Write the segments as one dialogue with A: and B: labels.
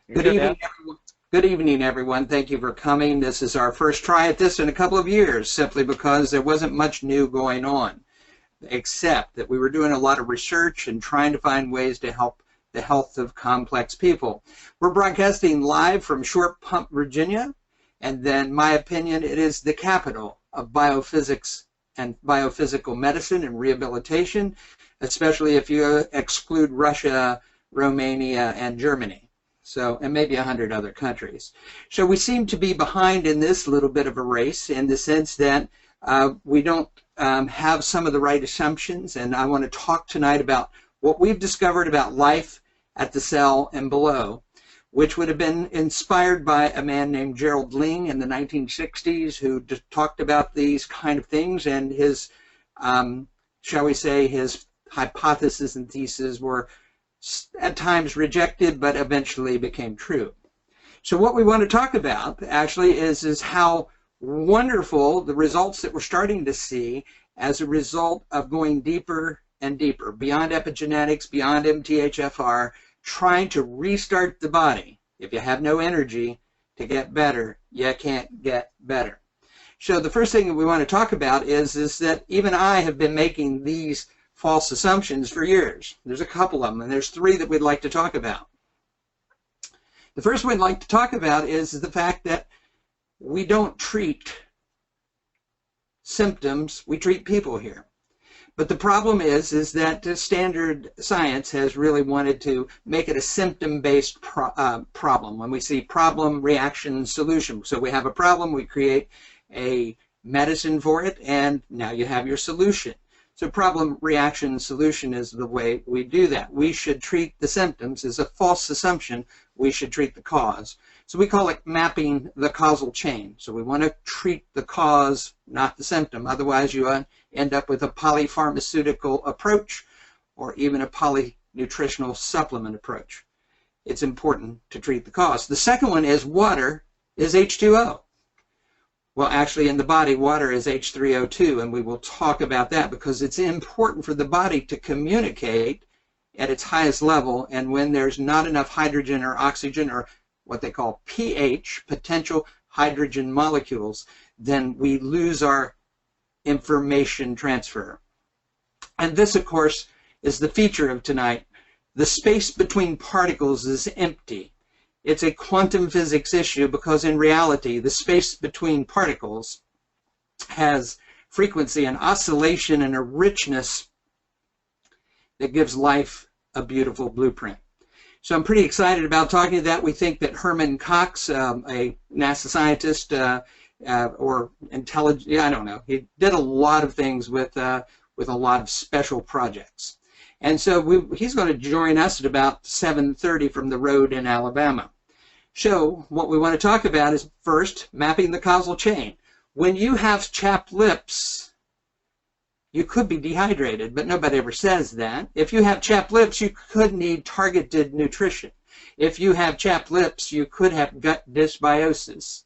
A: You're
B: Good
A: good
B: evening,
A: now?
B: everyone. Good evening, everyone. Thank you for coming. This is our first try at this in a couple of years, simply because there wasn't much new going on, except that we were doing a lot of research and trying to find ways to help the health of complex people. We're broadcasting live from Short Pump, Virginia, and then, my opinion, it is the capital of biophysics and biophysical medicine and rehabilitation, especially if you exclude Russia, Romania, and Germany. So, and maybe 100 other countries. So we seem to be behind in this little bit of a race in the sense that we don't have some of the right assumptions. And I want to talk tonight about what we've discovered about life at the cell and below, which would have been inspired by a man named Gerald Ling in the 1960s who talked about these kind of things, and his, shall we say, his hypotheses and theses were at times rejected, but eventually became true. So what we want to talk about actually is how wonderful the results that we're starting to see as a result of going deeper and deeper, beyond epigenetics, beyond MTHFR, trying to restart the body. If you have no energy to get better, you can't get better. So the first thing that we want to talk about is that even I have been making these false assumptions for years. There's a couple of them, and there's three that we'd like to talk about. The first one we'd like to talk about is the fact that we don't treat symptoms, we treat people here. But the problem is that the standard science has really wanted to make it a symptom-based problem. When we see problem, reaction, solution. So we have a problem, we create a medicine for it, and now you have your solution. So problem, reaction, solution is the way we do that. We should treat the symptoms as a false assumption. We should treat the cause. So we call it mapping the causal chain. So we want to treat the cause, not the symptom. Otherwise, you end up with a polypharmaceutical approach or even a polynutritional supplement approach. It's important to treat the cause. The second one is water is H2O. Well, actually, in the body, water is H3O2, and we will talk about that because it's important for the body to communicate at its highest level, and when there's not enough hydrogen or oxygen or what they call pH, potential hydrogen molecules, then we lose our information transfer. And this, of course, is the feature of tonight. The space between particles is empty. It's a quantum physics issue because in reality, the space between particles has frequency and oscillation and a richness that gives life a beautiful blueprint. So I'm pretty excited about talking to that. We think that Herman Cox, a NASA scientist or intelligent, I don't know, he did a lot of things with a lot of special projects. And so he's going to join us at about 7:30 from the road in Alabama. So what we want to talk about is first, mapping the causal chain. When you have chapped lips, you could be dehydrated, but nobody ever says that. If you have chapped lips, you could need targeted nutrition. If you have chapped lips, you could have gut dysbiosis.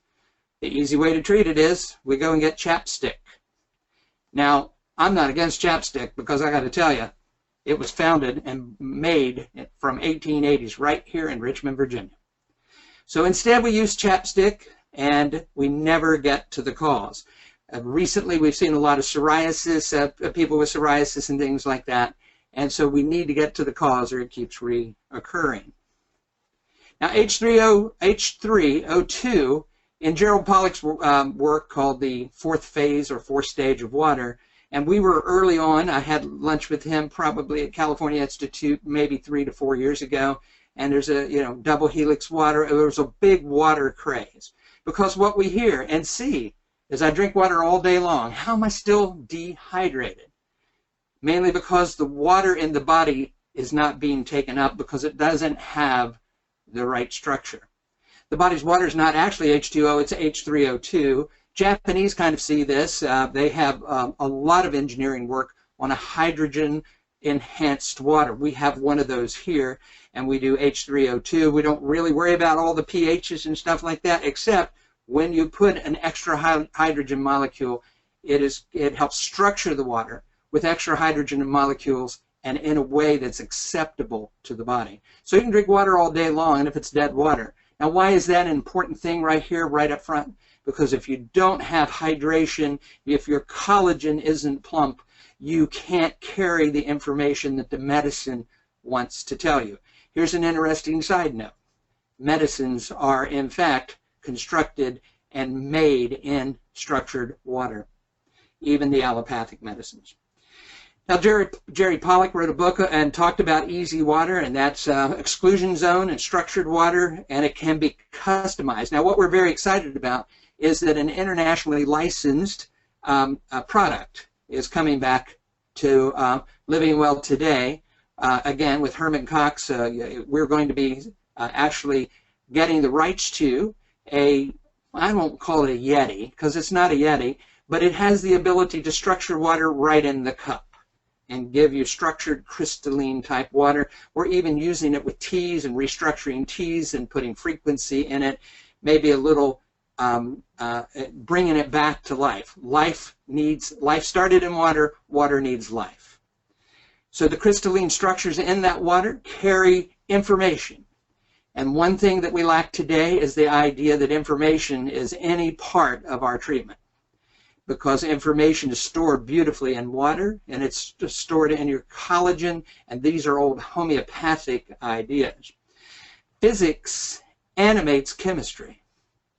B: The easy way to treat it is we go and get chapstick. Now, I'm not against chapstick because I got to tell you, it was founded and made from 1880s right here in Richmond, Virginia. So instead we use chapstick and we never get to the cause. Recently we've seen a lot of psoriasis, people with psoriasis and things like that, and so we need to get to the cause or it keeps reoccurring. Now H3O2 in Gerald Pollack's work called the fourth phase or fourth stage of water, and we were early on. I had lunch with him probably at California Institute maybe 3 to 4 years ago, and there's a double helix water. There was a big water craze because what we hear and see is I drink water all day long. How am I still dehydrated? Mainly because the water in the body is not being taken up because it doesn't have the right structure. The body's water is not actually H2O, it's H3O2. Japanese kind of see this. They have a lot of engineering work on a hydrogen enhanced water. We have one of those here, and we do H3O2. We don't really worry about all the pHs and stuff like that, except when you put an extra hydrogen molecule, it helps structure the water with extra hydrogen molecules and in a way that's acceptable to the body. So you can drink water all day long, and if it's dead water. Now, why is that an important thing right here, right up front? Because if you don't have hydration, if your collagen isn't plump, you can't carry the information that the medicine wants to tell you. Here's an interesting side note. Medicines are, in fact, constructed and made in structured water, even the allopathic medicines. Now, Jerry Pollack wrote a book and talked about easy water, and that's exclusion zone and structured water, and it can be customized. Now, what we're very excited about is that an internationally licensed product is coming back to Living Well today. Again, with Herman Cox, we're going to be actually getting the rights to I won't call it a Yeti, because it's not a Yeti, but it has the ability to structure water right in the cup and give you structured crystalline type water. We're even using it with teas and restructuring teas and putting frequency in it, maybe a little bringing it back to life. Life started in water, water needs life. So the crystalline structures in that water carry information. And one thing that we lack today is the idea that information is any part of our treatment, because information is stored beautifully in water, and it's stored in your collagen, and these are old homeopathic ideas. Physics animates chemistry.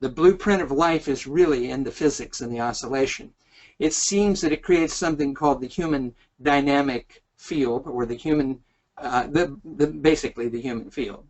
B: The blueprint of life is really in the physics and the oscillation. It seems that it creates something called the human dynamic field, or the human, basically the human field.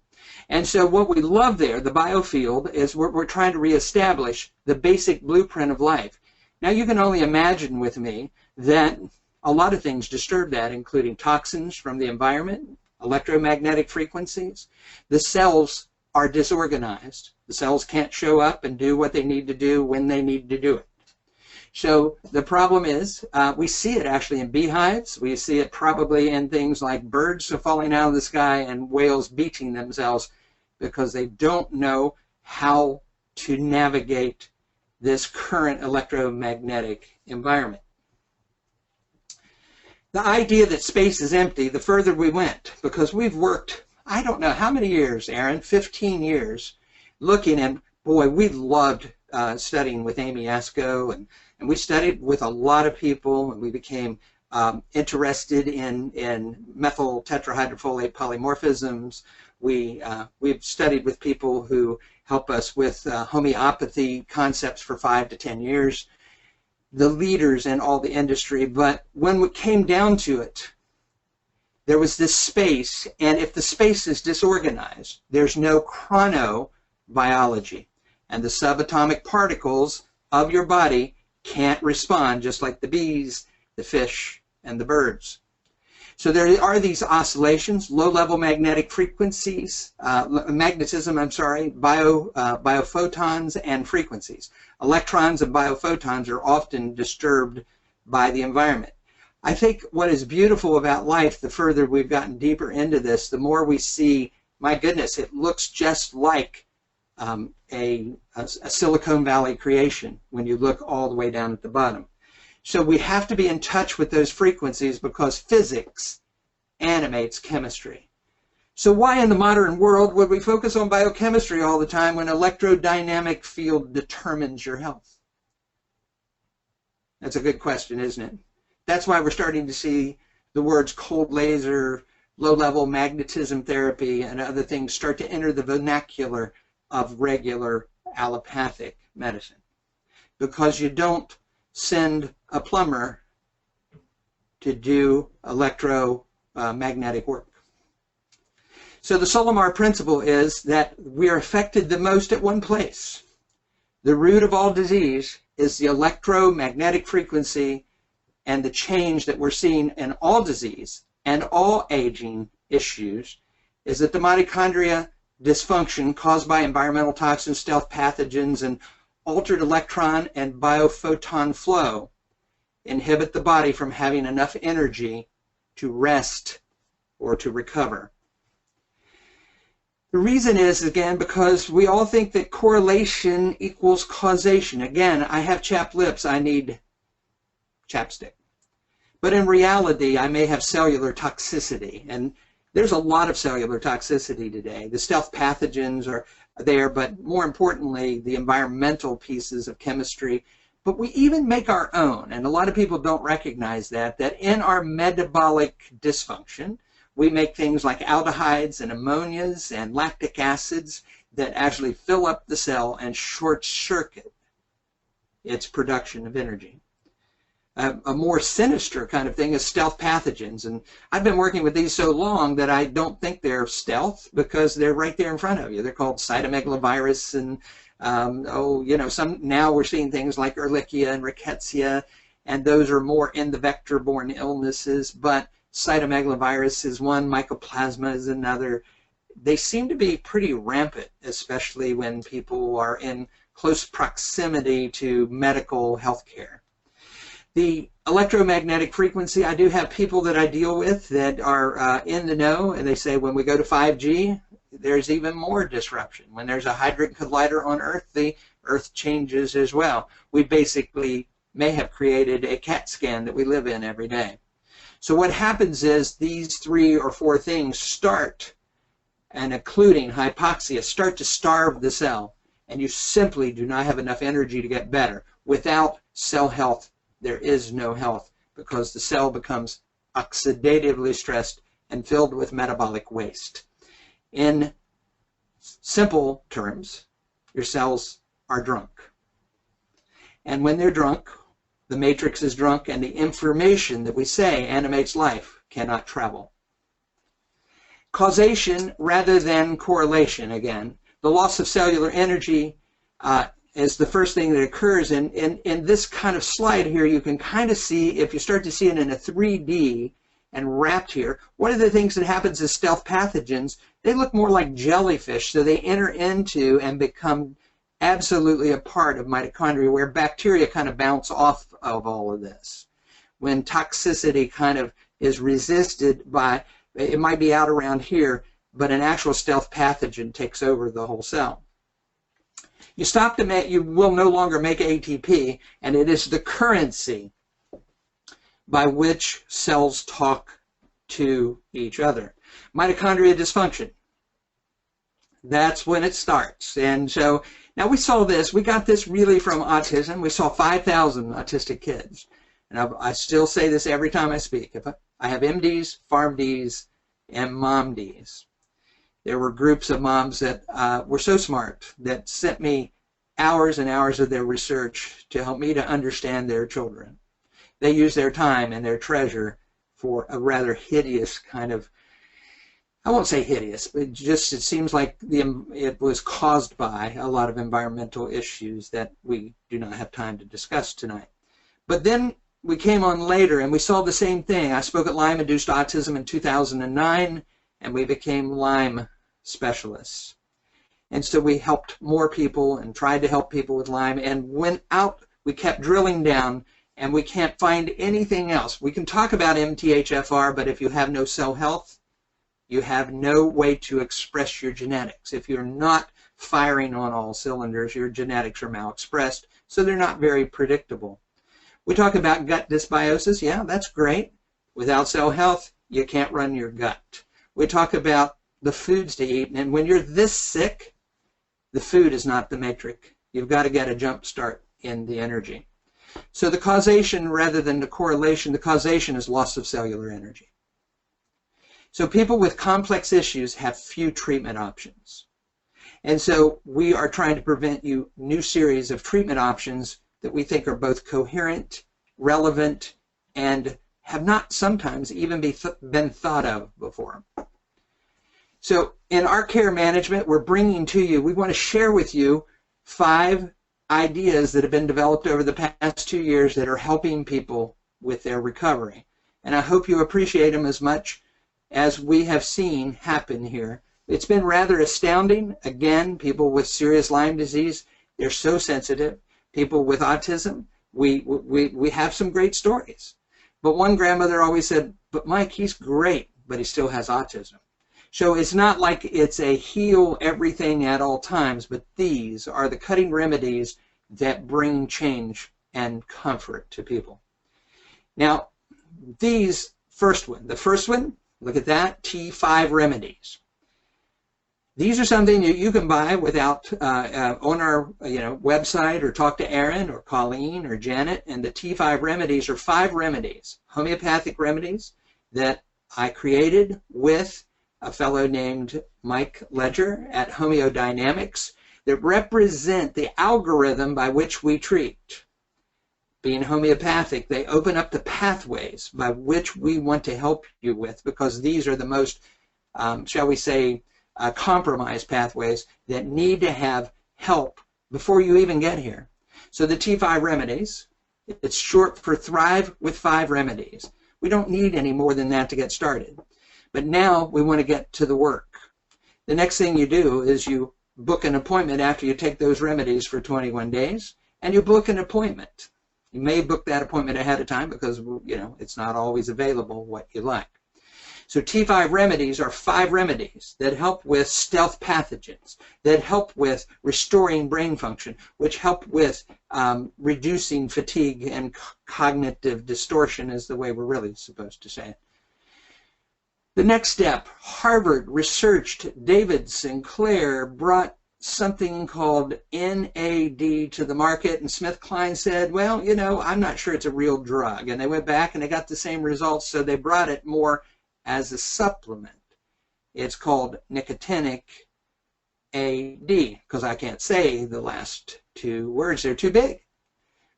B: And so what we love there, the biofield, is we're trying to reestablish the basic blueprint of life. Now, you can only imagine with me that a lot of things disturb that, including toxins from the environment, electromagnetic frequencies. The cells are disorganized. The cells can't show up and do what they need to do when they need to do it. So the problem is, we see it actually in beehives. We see it probably in things like birds falling out of the sky and whales beating themselves because they don't know how to navigate this current electromagnetic environment. The idea that space is empty, the further we went, because we've worked, I don't know how many years, Aaron, 15 years, looking at, boy, we loved studying with Amy Asko, and we studied with a lot of people, and we became interested in methyl tetrahydrofolate polymorphisms. We've studied with people who help us with homeopathy concepts for 5 to 10 years, the leaders in all the industry. But when it came down to it, there was this space, and if the space is disorganized, there's no chronobiology, and the subatomic particles of your body can't respond, just like the bees, the fish, and the birds. So there are these oscillations, low-level magnetic frequencies, biophotons and frequencies. Electrons and biophotons are often disturbed by the environment. I think what is beautiful about life, the further we've gotten deeper into this, the more we see, my goodness, it looks just like a Silicon Valley creation when you look all the way down at the bottom. So we have to be in touch with those frequencies because physics animates chemistry. So why in the modern world would we focus on biochemistry all the time when electrodynamic field determines your health? That's a good question, isn't it? That's why we're starting to see the words cold laser, low-level magnetism therapy, and other things start to enter the vernacular of regular allopathic medicine. Because you don't send a plumber to do electromagnetic work. So the Solomar principle is that we are affected the most at one place. The root of all disease is the electromagnetic frequency, and the change that we're seeing in all disease and all aging issues is that the mitochondria dysfunction caused by environmental toxins, stealth pathogens, and altered electron and biophoton flow inhibit the body from having enough energy to rest or to recover. The reason is, again, because we all think that correlation equals causation. Again, I have chapped lips, I need chapstick. But in reality, I may have cellular toxicity. And there's a lot of cellular toxicity today. The stealth pathogens are there, but more importantly, the environmental pieces of chemistry. But we even make our own, and a lot of people don't recognize that in our metabolic dysfunction, we make things like aldehydes and ammonias and lactic acids that actually fill up the cell and short circuit its production of energy. A more sinister kind of thing is stealth pathogens, and I've been working with these so long that I don't think they're stealth because they're right there in front of you. They're called cytomegalovirus, and now we're seeing things like Ehrlichia and Rickettsia, and those are more in the vector-borne illnesses, but cytomegalovirus is one, mycoplasma is another. They seem to be pretty rampant, especially when people are in close proximity to medical health care. The electromagnetic frequency, I do have people that I deal with that are in the know, and they say when we go to 5G, there's even more disruption. When there's a Hadron Collider on Earth, the Earth changes as well. We basically may have created a CAT scan that we live in every day. So what happens is these 3 or 4 things start, and including hypoxia, start to starve the cell, and you simply do not have enough energy to get better. Without cell health, there is no health, because the cell becomes oxidatively stressed and filled with metabolic waste. In simple terms, your cells are drunk. And when they're drunk, the matrix is drunk, and the information that we say animates life cannot travel. Causation rather than correlation again. The loss of cellular energy is the first thing that occurs. And in this kind of slide here, you can kind of see, if you start to see it in a 3D and wrapped here, one of the things that happens is stealth pathogens, they look more like jellyfish, so they enter into and become absolutely a part of mitochondria, where bacteria kind of bounce off of all of this. When toxicity kind of is resisted by, it might be out around here, but an actual stealth pathogen takes over the whole cell. You stop to make, you will no longer make ATP, and it is the currency by which cells talk to each other. Mitochondria dysfunction. That's when it starts. And so now we saw this, we got this really from autism. We saw 5,000 autistic kids. And I still say this every time I speak. If I have MDs, PharmDs, and MomDs. There were groups of moms that were so smart that sent me hours and hours of their research to help me to understand their children. They used their time and their treasure for a rather hideous kind of, I won't say hideous, but just it seems like it was caused by a lot of environmental issues that we do not have time to discuss tonight. But then we came on later and we saw the same thing. I spoke at Lyme-induced autism in 2009, and we became Lyme specialists. And so we helped more people and tried to help people with Lyme, and went out, we kept drilling down, and we can't find anything else. We can talk about MTHFR, but if you have no cell health, you have no way to express your genetics. If you're not firing on all cylinders, your genetics are malexpressed, so they're not very predictable. We talk about gut dysbiosis. Yeah, that's great. Without cell health, you can't run your gut. We talk about the foods to eat, and when you're this sick, the food is not the metric. You've got to get a jump start in the energy. So the causation rather than the correlation, the causation is loss of cellular energy. So people with complex issues have few treatment options. And so we are trying to present you new series of treatment options that we think are both coherent, relevant, and have not sometimes even been thought of before. So in our care management, we're bringing to you, we want to share with you 5 ideas that have been developed over the past 2 years that are helping people with their recovery. And I hope you appreciate them as much as we have seen happen here. It's been rather astounding. Again, people with serious Lyme disease, they're so sensitive. People with autism, we have some great stories. But one grandmother always said, but Mike, he's great, but he still has autism. So it's not like it's a heal everything at all times, but these are the cutting remedies that bring change and comfort to people. Now, these the first one, look at that, T5 remedies. These are something that you can buy without on our website, or talk to Aaron or Colleen or Janet. And the T5 remedies are 5 remedies, homeopathic remedies that I created with a fellow named Mike Ledger at Homeodynamics that represent the algorithm by which we treat. Being homeopathic, they open up the pathways by which we want to help you with, because these are the most, shall we say, compromised pathways that need to have help before you even get here. So the T5 remedies, it's short for Thrive with 5 remedies. We don't need any more than that to get started. But now we want to get to the work. The next thing you do is you book an appointment after you take those remedies for 21 days, and you book an appointment. You may book that appointment ahead of time because, it's not always available what you like. So T5 remedies are 5 remedies that help with stealth pathogens, that help with restoring brain function, which help with reducing fatigue and cognitive distortion, is the way we're really supposed to say it. The next step, Harvard researched, David Sinclair brought something called NAD to the market, and SmithKline said, well, I'm not sure it's a real drug. And they went back and they got the same results, so they brought it more as a supplement. It's called nicotinic AD, because I can't say the last 2 words, they're too big.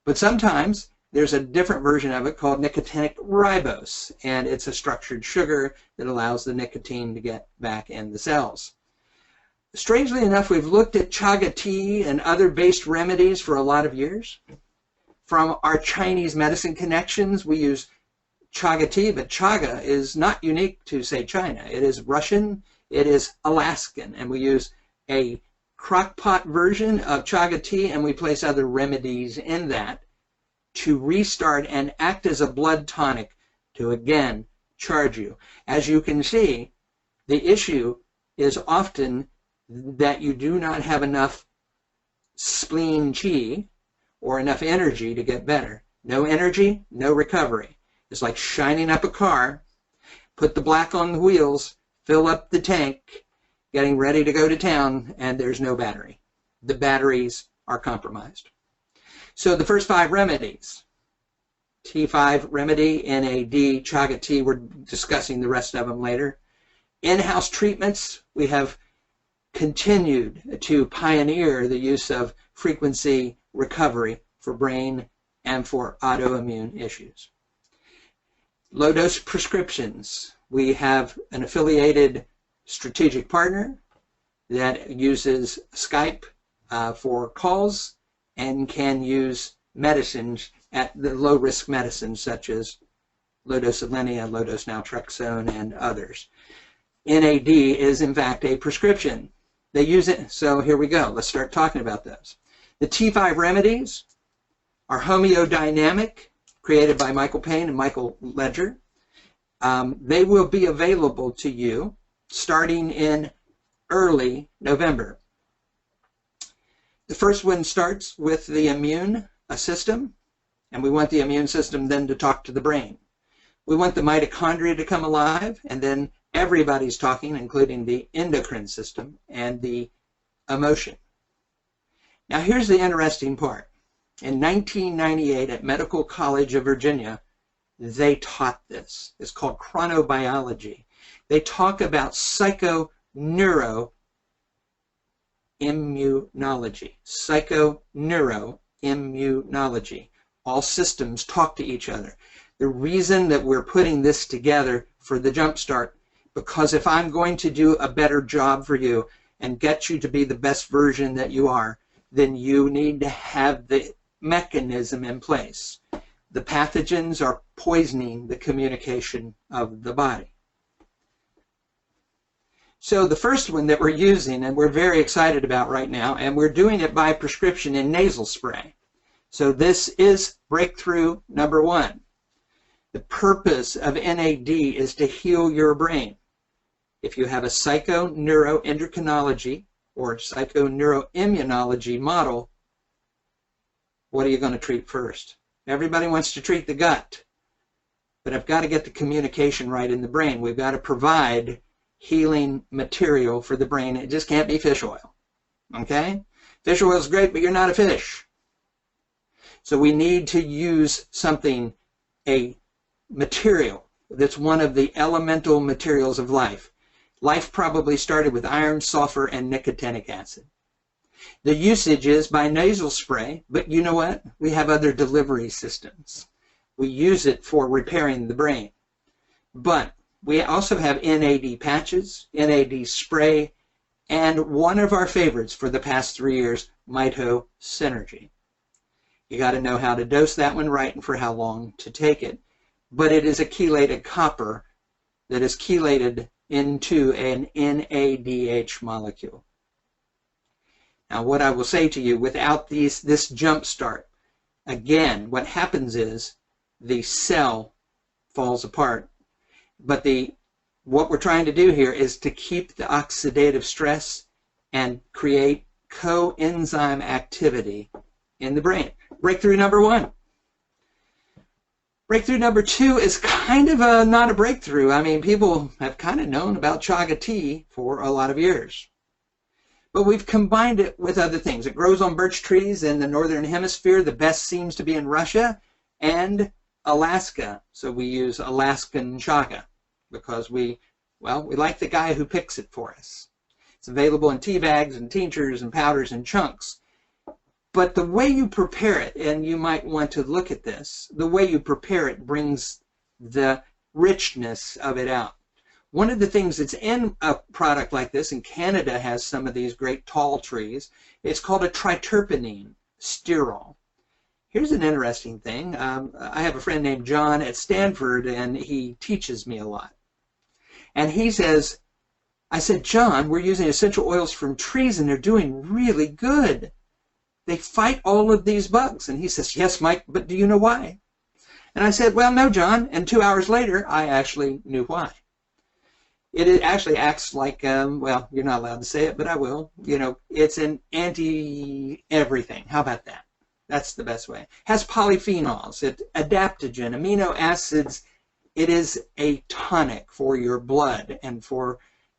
B: But sometimes there's a different version of it called nicotinic ribose, and it's a structured sugar that allows the nicotine to get back in the cells. Strangely enough, we've looked at chaga tea and other based remedies for a lot of years. From our Chinese medicine connections, we use chaga tea, but chaga is not unique to, say, China. It is Russian, it is Alaskan, and we use a crock-pot version of chaga tea, and we place other remedies in that to restart and act as a blood tonic to, again, charge you. As you can see, the issue is often that you do not have enough spleen qi or enough energy to get better. No energy, no recovery. It's like shining up a car, put the black on the wheels, fill up the tank, getting ready to go to town, and there's no battery. The batteries are compromised. So the first 5 remedies, T5 remedy, NAD, chaga tea, we're discussing the rest of them later. In-house treatments, we have continued to pioneer the use of frequency recovery for brain and for autoimmune issues. Low-dose prescriptions. We have an affiliated strategic partner that uses Skype for calls and can use medicines at the low-risk medicines such as low-dose Alenia, low-dose naltrexone, and others. NAD is, in fact, a prescription. They use it. So here we go. Let's start talking about those. The T5 remedies are homeodynamic, created by Michael Payne and Michael Ledger. They will be available to you starting in early November. The first one starts with the immune system, and we want the immune system then to talk to the brain. We want the mitochondria to come alive, and then everybody's talking, including the endocrine system and the emotion. Now here's the interesting part. In 1998 at Medical College of Virginia, they taught this. It's called chronobiology. They talk about psychoneuroimmunology. Psychoneuroimmunology. All systems talk to each other. The reason that we're putting this together for the Jumpstart, because if I'm going to do a better job for you and get you to be the best version that you are, then you need to have the mechanism in place. The pathogens are poisoning the communication of the body. So the first one that we're using, and we're very excited about right now, and we're doing it by prescription in nasal spray. So this is breakthrough number 1. The purpose of NAD is to heal your brain. If you have a psychoneuroendocrinology or psychoneuroimmunology model, what are you going to treat first? Everybody wants to treat the gut. but I've got to get the communication right in the brain. We've got to provide healing material for the brain. It just can't be fish oil. Okay? Fish oil is great, but you're not a fish. So we need to use something, a material that's one of the elemental materials of life. Life probably started with iron, sulfur, and nicotinic acid. The usage is by nasal spray, but you know what? We have other delivery systems. We use it for repairing the brain. But we also have NAD patches, NAD spray, and one of our favorites for the past 3 years, Mito Synergy. You got to know how to dose that one right and for how long to take it. But it is a chelated copper that is chelated into an NADH molecule. Now, what I will say to you, without this jump start, again, what happens is the cell falls apart. But what we're trying to do here is to keep the oxidative stress and create coenzyme activity in the brain. Breakthrough number 1. Breakthrough number 2 is kind of not a breakthrough. I mean, people have kind of known about chaga tea for a lot of years. But we've combined it with other things. It grows on birch trees in the northern hemisphere. The best seems to be in Russia and Alaska. So we use Alaskan chaga because we like the guy who picks it for us. It's available in tea bags and tinctures and powders and chunks. But the way you prepare it, and you might want to look at this, the way you prepare it brings the richness of it out. One of the things that's in a product like this, and Canada has some of these great tall trees, it's called a triterpene sterol. Here's an interesting thing. I have a friend named John at Stanford, and he teaches me a lot. And he says, I said, John, we're using essential oils from trees, and they're doing really good. They fight all of these bugs. And he says, yes, Mike, but do you know why? And I said, well, no, John. And 2 hours later, I actually knew why. It actually acts like, well, you're not allowed to say it, but I will. You know, it's an anti-everything. How about that? That's the best way. It has polyphenols, adaptogen, amino acids. It is a tonic for your blood and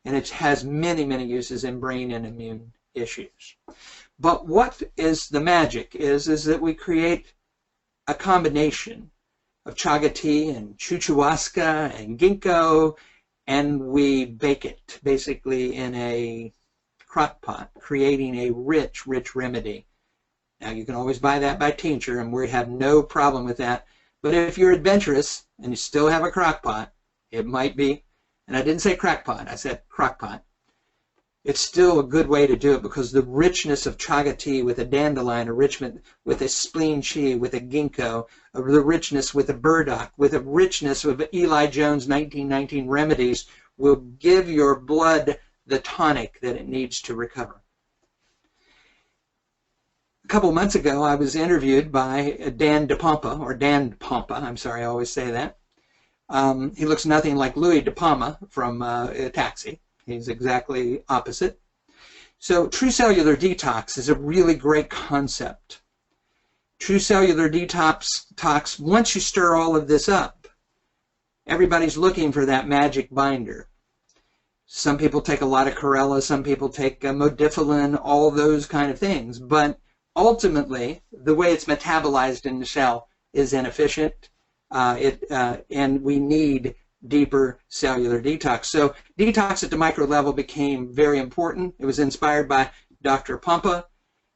B: it has many, many uses in brain and immune issues. But what is the magic is that we create a combination of chaga tea and chuchuasca and ginkgo, and we bake it basically in a crock pot, creating a rich, rich remedy. Now, you can always buy that by tincture, and we have no problem with that. But if you're adventurous and you still have a crock pot, it might be, and I didn't say crack pot, I said crock pot. It's still a good way to do it because the richness of chaga tea with a dandelion, a richness with a spleen chi, with a ginkgo, the richness with a burdock, with a richness of Eli Jones' 1919 remedies will give your blood the tonic that it needs to recover. A couple of months ago, I was interviewed by Dan DePompa, or Dan Pompa, I'm sorry, I always say that. He looks nothing like Louis De Palma from Taxi. He's exactly opposite. So true cellular detox is a really great concept. True cellular detox, once you stir all of this up, everybody's looking for that magic binder. Some people take a lot of chlorella, some people take modifilin, all those kind of things. But ultimately, the way it's metabolized in the cell is inefficient, and we need deeper cellular detox. So detox at the micro level became very important. It was inspired by Dr. Pompa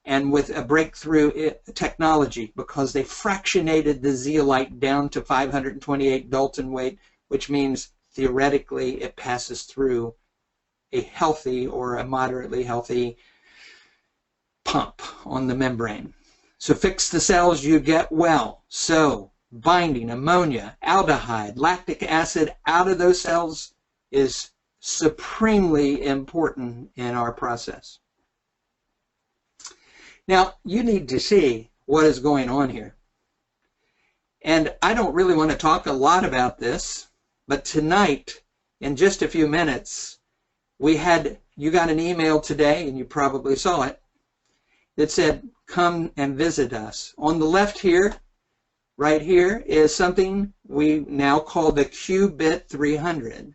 B: and with a breakthrough technology because they fractionated the zeolite down to 528 Dalton weight, which means theoretically it passes through a healthy or a moderately healthy pump on the membrane. So fix the cells, you get well. So binding ammonia, aldehyde, lactic acid out of those cells is supremely important in our process. Now, you need to see what is going on here. And I don't really want to talk a lot about this, but tonight, in just a few minutes, you got an email today, and you probably saw it, that said, come and visit us. On the left here, right here is something we now call the Qubit 300.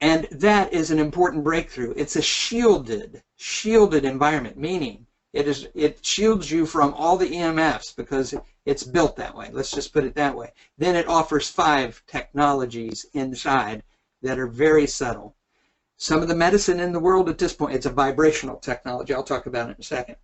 B: And that is an important breakthrough. It's a shielded environment, meaning it shields you from all the EMFs because it's built that way. Let's just put it that way. Then it offers 5 technologies inside that are very subtle. Some of the medicine in the world at this point, it's a vibrational technology. I'll talk about it in a second.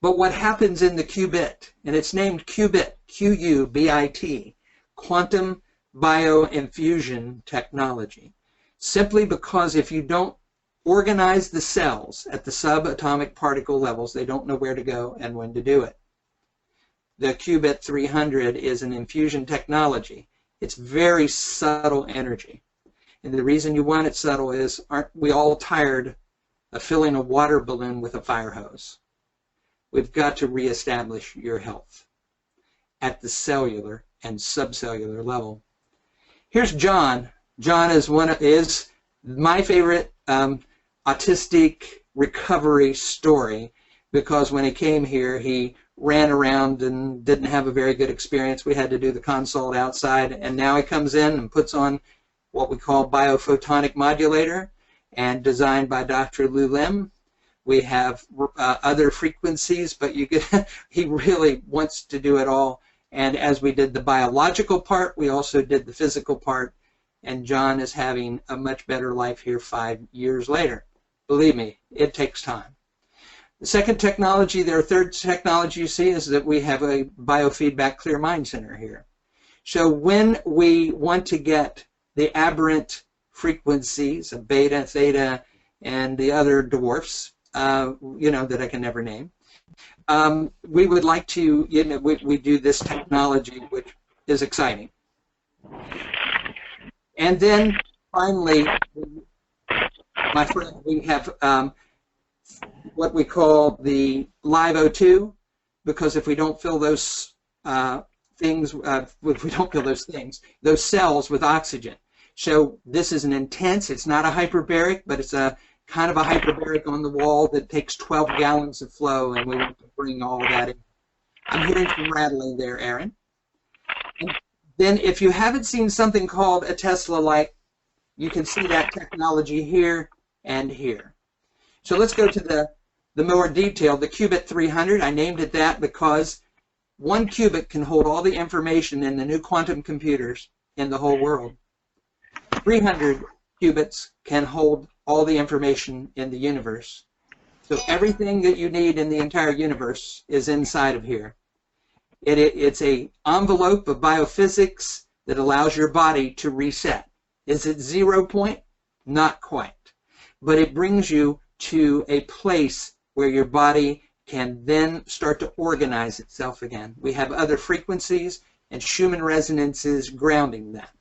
B: But what happens in the Qubit, and it's named Qubit, Q-U-B-I-T, quantum bioinfusion technology, simply because if you don't organize the cells at the subatomic particle levels, they don't know where to go and when to do it. The Qubit 300 is an infusion technology. It's very subtle energy. And the reason you want it subtle is, aren't we all tired of filling a water balloon with a fire hose? We've got to reestablish your health at the cellular and subcellular level. Here's John. John is my favorite autistic recovery story, because when he came here, he ran around and didn't have a very good experience. We had to do the consult outside, and now he comes in and puts on what we call biophotonic modulator, and designed by Dr. Lou Lim. We have other frequencies, but he really wants to do it all. And as we did the biological part, we also did the physical part, and John is having a much better life here 5 years later. Believe me, it takes time. The second technology, their third technology you see, is that we have a biofeedback clear mind center here. So when we want to get the aberrant frequencies of beta, theta, and the other dwarfs, that I can never name, we would like to, we do this technology, which is exciting. And then finally, my friend, we have what we call the Live O2, because if we don't fill those those cells with oxygen. So this is an intense, it's not a hyperbaric, but it's a kind of a hyperbaric on the wall that takes 12 gallons of flow, and we want to bring all of that in. I'm hearing some rattling there, Aaron. And then if you haven't seen something called a Tesla light, you can see that technology here and here. So let's go to the more detailed, the Qubit 300. I named it that because 1 qubit can hold all the information in the new quantum computers in the whole world. 300 qubits can hold all the information in the universe. So everything that you need in the entire universe is inside of here. It's an envelope of biophysics that allows your body to reset. Is it 0 point? Not quite. But it brings you to a place where your body can then start to organize itself again. We have other frequencies and Schumann resonances grounding that.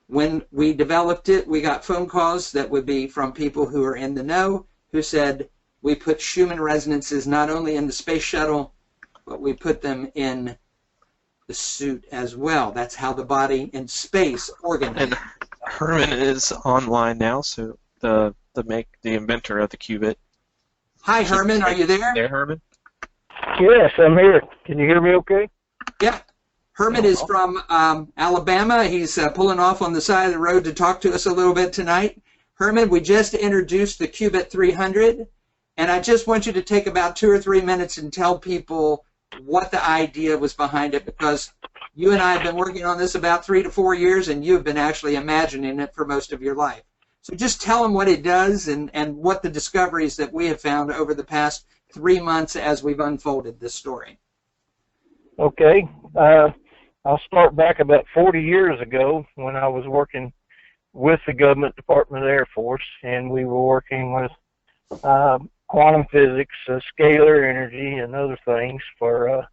B: When we developed it, we got phone calls that would be from people who are in the know, who said, we put Schumann resonances not only in the space shuttle, but we put them in the suit as well. That's how the body in space organizes.
A: And Herman is online now, so the inventor of the qubit.
B: Hi, Herman. Are you there?
A: There, Herman?
C: Yes, I'm here. Can you hear me okay?
B: Yeah. Herman is from Alabama. He's pulling off on the side of the road to talk to us a little bit tonight. Herman, we just introduced the Qubit 300, and I just want you to take about 2 or 3 minutes and tell people what the idea was behind it, because you and I have been working on this about 3 to 4 years, and you've been actually imagining it for most of your life. So just tell them what it does and what the discoveries that we have found over the past 3 months as we've unfolded this story.
C: Okay. I'll start back about 40 years ago when I was working with the government Department of the Air Force, and we were working with quantum physics, scalar energy, and other things for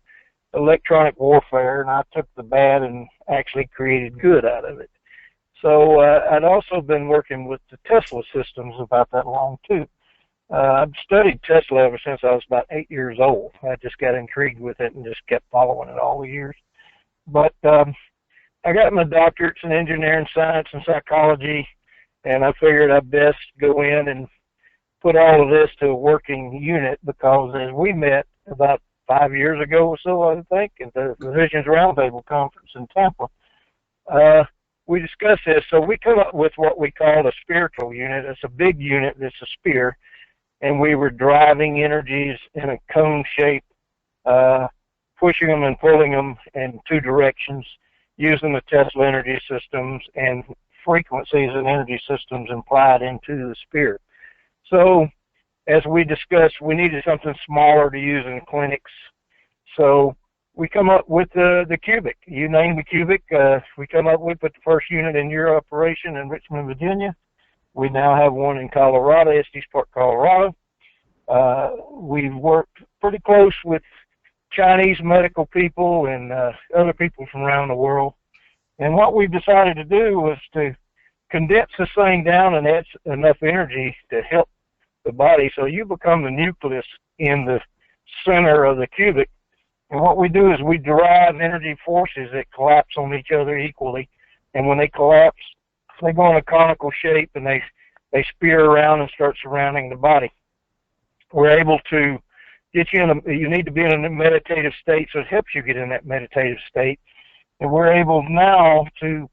C: electronic warfare, and I took the bad and actually created good out of it. So I'd also been working with the Tesla systems about that long, too. I've studied Tesla ever since I was about 8 years old. I just got intrigued with it and just kept following it all the years. But I got my doctorates in engineering science and psychology, and I figured I'd best go in and put all of this to a working unit, because as we met about 5 years ago or so, I think, at the Physicians Roundtable Conference in Tampa. We discussed this, so we come up with what we call a spiritual unit. It's a big unit that's a spear, and we were driving energies in a cone shape, pushing them and pulling them in two directions, using the Tesla energy systems and frequencies and energy systems implied into the spear. So, as we discussed, we needed something smaller to use in clinics. So we come up with the Cubic. You name the Cubic. We come up with the first unit in your operation in Richmond, Virginia. We now have one in Colorado, Estes Park, Colorado. We've worked pretty close with Chinese medical people and other people from around the world. And what we've decided to do was to condense this thing down and add enough energy to help the body, so you become the nucleus in the center of the cubic. And what we do is we derive energy forces that collapse on each other equally, and when they collapse, they go in a conical shape and they spear around and start surrounding the body. We're able to get you in you need to be in a meditative state, so it helps you get in that meditative state. And we're able now to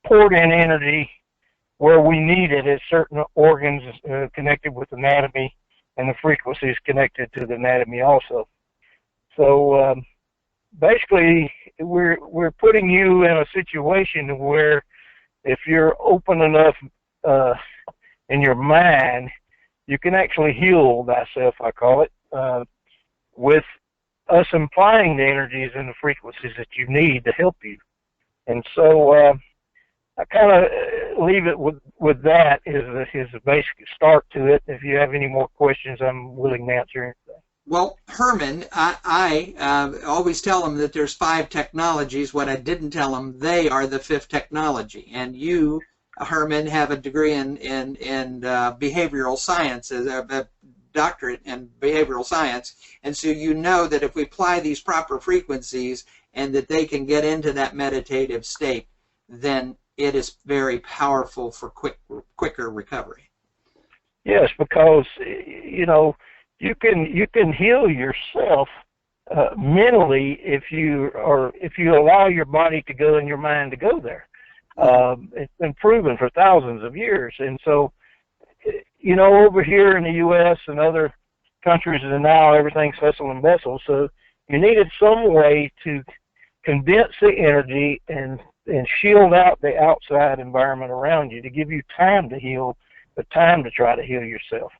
C: port in energy where we need it at certain organs connected with anatomy, and the frequencies connected to the anatomy also. So basically, we're putting you in a situation where if you're open enough in your mind, you can actually heal thyself, I call it, with us implying the energies and the frequencies that you need to help you. And so I kind of leave it with that as a basic start to it. If you have any more questions, I'm willing to answer anything.
B: Well, Herman, I always tell them that there's 5 technologies. What I didn't tell them, they are the 5th technology. And you, Herman, have a degree in behavioral science, a doctorate in behavioral science. And so you know that if we apply these proper frequencies and that they can get into that meditative state, then it is very powerful for quicker recovery.
C: Yes, because you know you can heal yourself mentally if you allow your body to go and your mind to go there. It's been proven for thousands of years, and so you know over here in the U.S. and other countries, and now everything's hustle and bustle. So you needed some way to condense the energy and shield out the outside environment around you to give you time to heal, the time to try to heal yourself.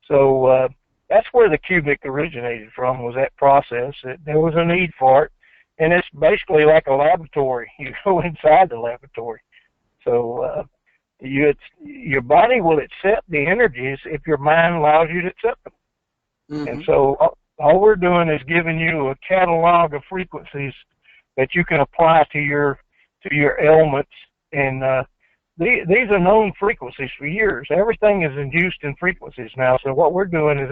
C: So that's where the Cubic originated from, was that process. There was a need for it, and it's basically like a laboratory. You go inside the laboratory. So your body will accept the energies if your mind allows you to accept them. Mm-hmm. And so all we're doing is giving you a catalog of frequencies that you can apply to your ailments, and these are known frequencies for years. Everything is induced in frequencies now, so what we're doing is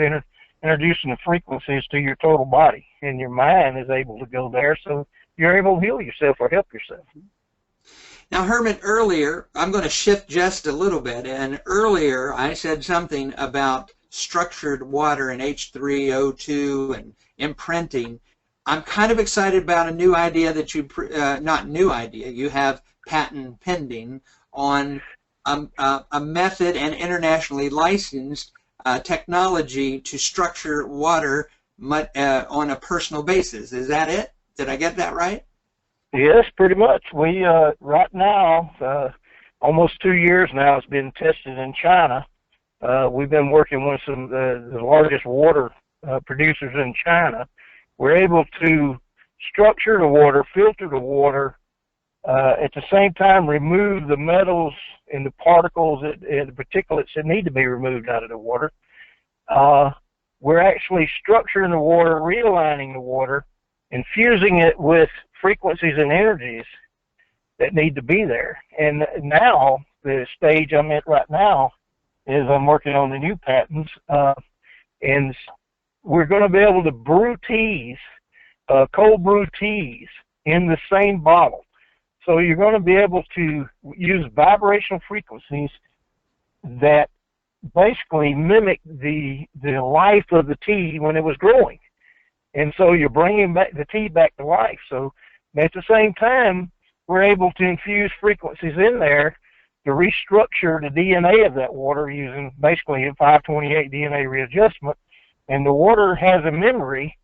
C: introducing the frequencies to your total body, and your mind is able to go there, so you're able to heal yourself or help yourself.
B: Now, Herman, earlier, I'm going to shift just a little bit, and earlier I said something about structured water and H3O2 and imprinting. I'm kind of excited about a new idea that not new idea, you have patent pending on a method and internationally licensed technology to structure water on a personal basis. Is that it? Did I get that right?
C: Yes, pretty much. We, right now, almost 2 years now, it's been tested in China. We've been working with some of the largest water producers in China. We're able to structure the water, filter the water, at the same time remove the metals and the particles and the particulates that need to be removed out of the water. We're actually structuring the water, realigning the water, infusing it with frequencies and energies that need to be there. And now, the stage I'm at right now is I'm working on the new patents, and we're going to be able to brew teas, cold brew teas, in the same bottle. So you're going to be able to use vibrational frequencies that basically mimic the life of the tea when it was growing. And so you're bringing back the tea back to life. So at the same time, we're able to infuse frequencies in there to restructure the DNA of that water using basically a 528 DNA readjustment. And the water has a memory,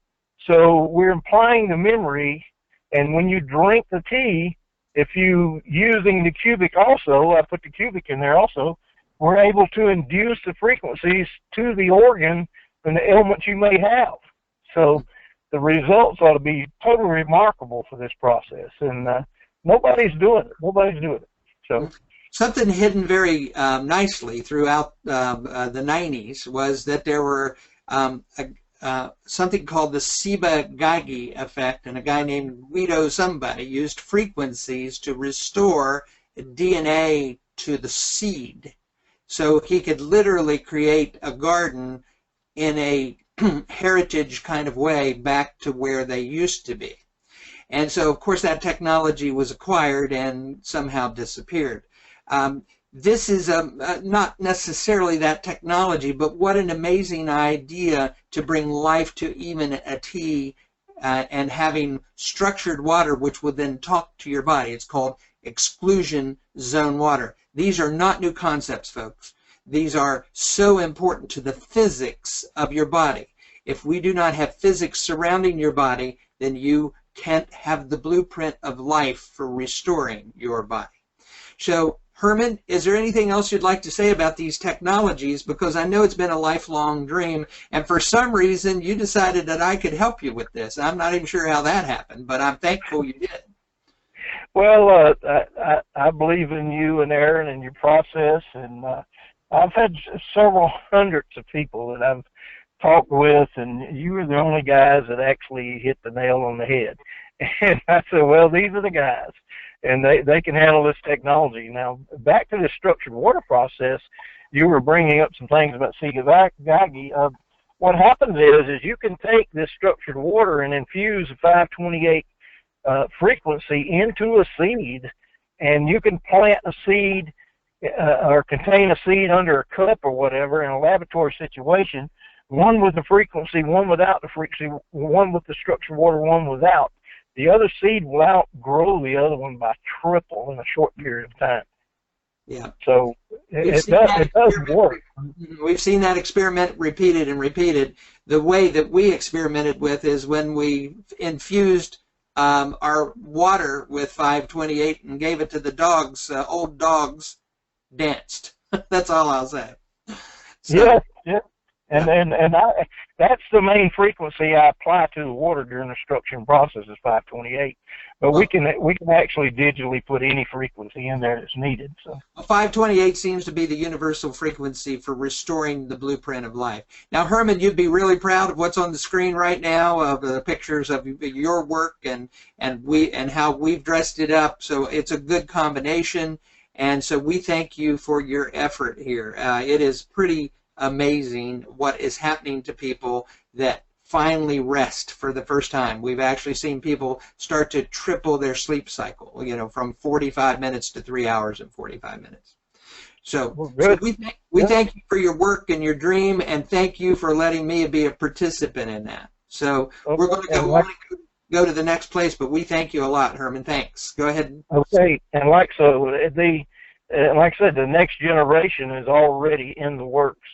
C: so we're implying the memory. And when you drink the tea, if you using the cubic also, I put the cubic in there also, we're able to induce the frequencies to the organ and the ailments you may have. So the results ought to be totally remarkable for this process, and nobody's doing it. Nobody's doing it. So
B: something hidden very nicely throughout the 90s was that there were something called the Ciba-Geigy effect, and a guy named Guido somebody used frequencies to restore DNA to the seed. So he could literally create a garden in a heritage kind of way back to where they used to be. And so, of course, that technology was acquired and somehow disappeared. This is not necessarily that technology, but what an amazing idea to bring life to even a tea and having structured water which would then talk to your body. It's called exclusion zone water. These are not new concepts, folks. These are so important to the physics of your body. If we do not have physics surrounding your body, then you can't have the blueprint of life for restoring your body. So, Herman, is there anything else you'd like to say about these technologies? Because I know it's been a lifelong dream, and for some reason you decided that I could help you with this. I'm not even sure how that happened, but I'm thankful you did.
C: Well, I believe in you and Aaron and your process, and I've had several hundreds of people that I've talked with, and you were the only guys that actually hit the nail on the head. And I said, well, these are the guys, and they can handle this technology. Now, back to the structured water process, you were bringing up some things about Ciba-Geigy. What happens is you can take this structured water and infuse a 528 frequency into a seed, and you can plant a seed or contain a seed under a cup or whatever in a laboratory situation, one with the frequency, one without the frequency, one with the structured water, one without. The other seed will outgrow the other one by triple in a short period of time.
B: Yeah.
C: So it does work.
B: We've seen that experiment repeated and repeated. The way that we experimented with is when we infused our water with 528 and gave it to the dogs. Old dogs danced. That's all I'll say. So,
C: yeah. And that's the main frequency I apply to the water during the structuring process is 528. But we can actually digitally put any frequency in there that's needed. So
B: 528 seems to be the universal frequency for restoring the blueprint of life. Now, Herman, you'd be really proud of what's on the screen right now, of the pictures of your work and how we've dressed it up. So it's a good combination. And so we thank you for your effort here. It is pretty amazing what is happening to people that finally rest for the first time. We've actually seen people start to triple their sleep cycle, from 45 minutes to 3 hours and 45 minutes. So we thank you for your work and your dream, and thank you for letting me be a participant in that. So we're going to go to the next place, but we thank you a lot, Herman. Thanks. Go ahead.
C: Okay, and like I said, the next generation is already in the works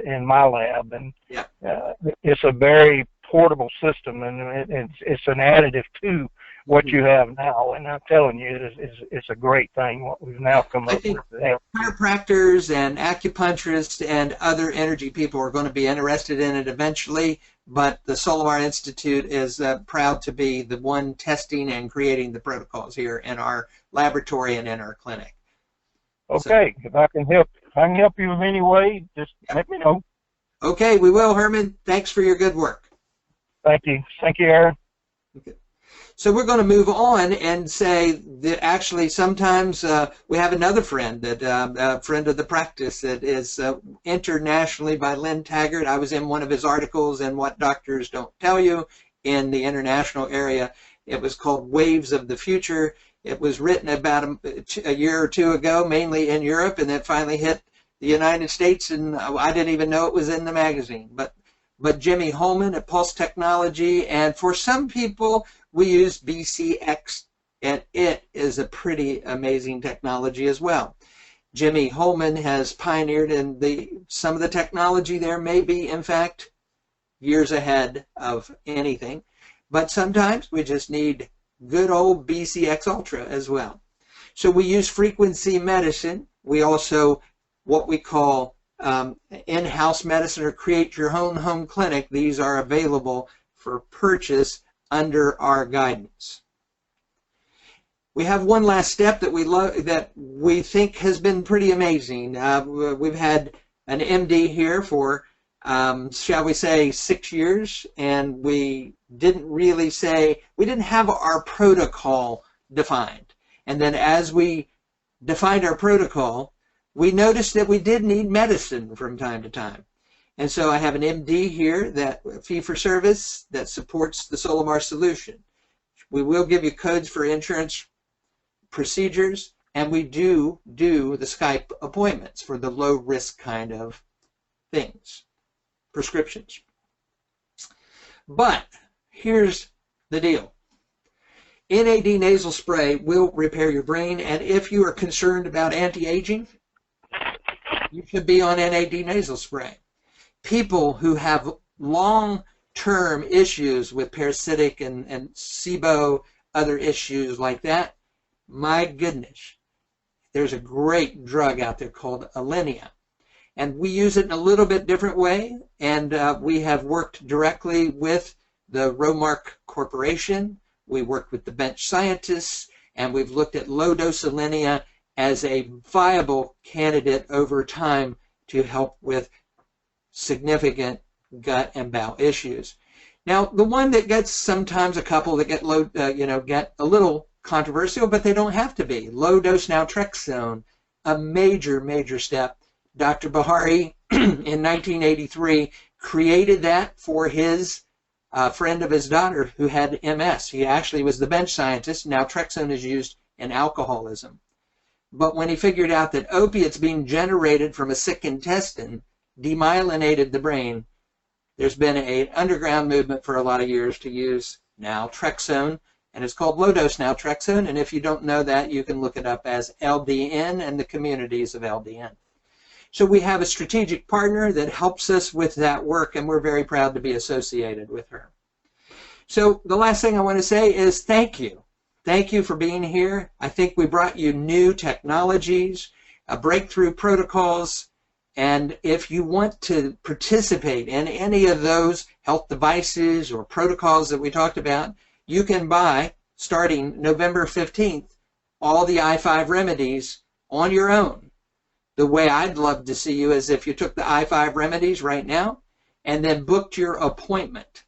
C: in my lab, and it's a very portable system, and it's an additive to what you have now. And I'm telling you, it's a great thing what we've now come up with.
B: Chiropractors and acupuncturists and other energy people are going to be interested in it eventually, but the Solar Institute is proud to be the one testing and creating the protocols here in our laboratory and in our clinic.
C: Okay, so, if I can help you in any way, just let me know.
B: Okay, we will, Herman. Thanks for your good work.
C: Thank you, Aaron.
B: Okay. So we're going to move on and say that actually sometimes we have another friend, that a friend of the practice that is internationally by Lynn Taggart. I was in one of his articles in What Doctors Don't Tell You in the international area. It was called Waves of the Future. It was written about a year or two ago, mainly in Europe, and it finally hit the United States, and I didn't even know it was in the magazine. But but Jimmy Holman at Pulse Technology, and for some people we use BCX, and it is a pretty amazing technology as well. Jimmy Holman has pioneered in some of the technology there may be, in fact, years ahead of anything, but sometimes we just need good old BCX Ultra as well. So we use frequency medicine. We also, what we call in-house medicine or create your own home clinic. These are available for purchase under our guidance. We have one last step that we think has been pretty amazing. We've had an MD here for, shall we say, 6 years, and we didn't have our protocol defined. And then as we defined our protocol, we noticed that we did need medicine from time to time. And so I have an MD here, that fee-for-service, that supports the Solimar solution. We will give you codes for insurance procedures, and we do the Skype appointments for the low-risk kind of things, prescriptions. But here's the deal. NAD nasal spray will repair your brain, and if you are concerned about anti-aging, you should be on NAD nasal spray. People who have long-term issues with parasitic and SIBO, other issues like that, my goodness, there's a great drug out there called Alinea. And we use it in a little bit different way, and we have worked directly with the Romark Corporation. We worked with the bench scientists, and we've looked at low-dose Alinea as a viable candidate over time to help with significant gut and bowel issues. Now, the one that gets sometimes a couple that get get a little controversial, but they don't have to be. Low-dose naltrexone, a major step. Dr. Bahari in 1983 created that for his friend of his daughter who had MS. He actually was the bench scientist. Naltrexone is used in alcoholism. But when he figured out that opiates being generated from a sick intestine demyelinated the brain, there's been an underground movement for a lot of years to use naltrexone, and it's called low-dose naltrexone, and if you don't know that, you can look it up as LDN and the communities of LDN. So we have a strategic partner that helps us with that work, and we're very proud to be associated with her. So the last thing I want to say is thank you. Thank you for being here. I think we brought you new technologies, breakthrough protocols, and if you want to participate in any of those health devices or protocols that we talked about, you can buy, starting November 15th, all the I5 remedies on your own. The way I'd love to see you is if you took the I5 remedies right now and then booked your appointment,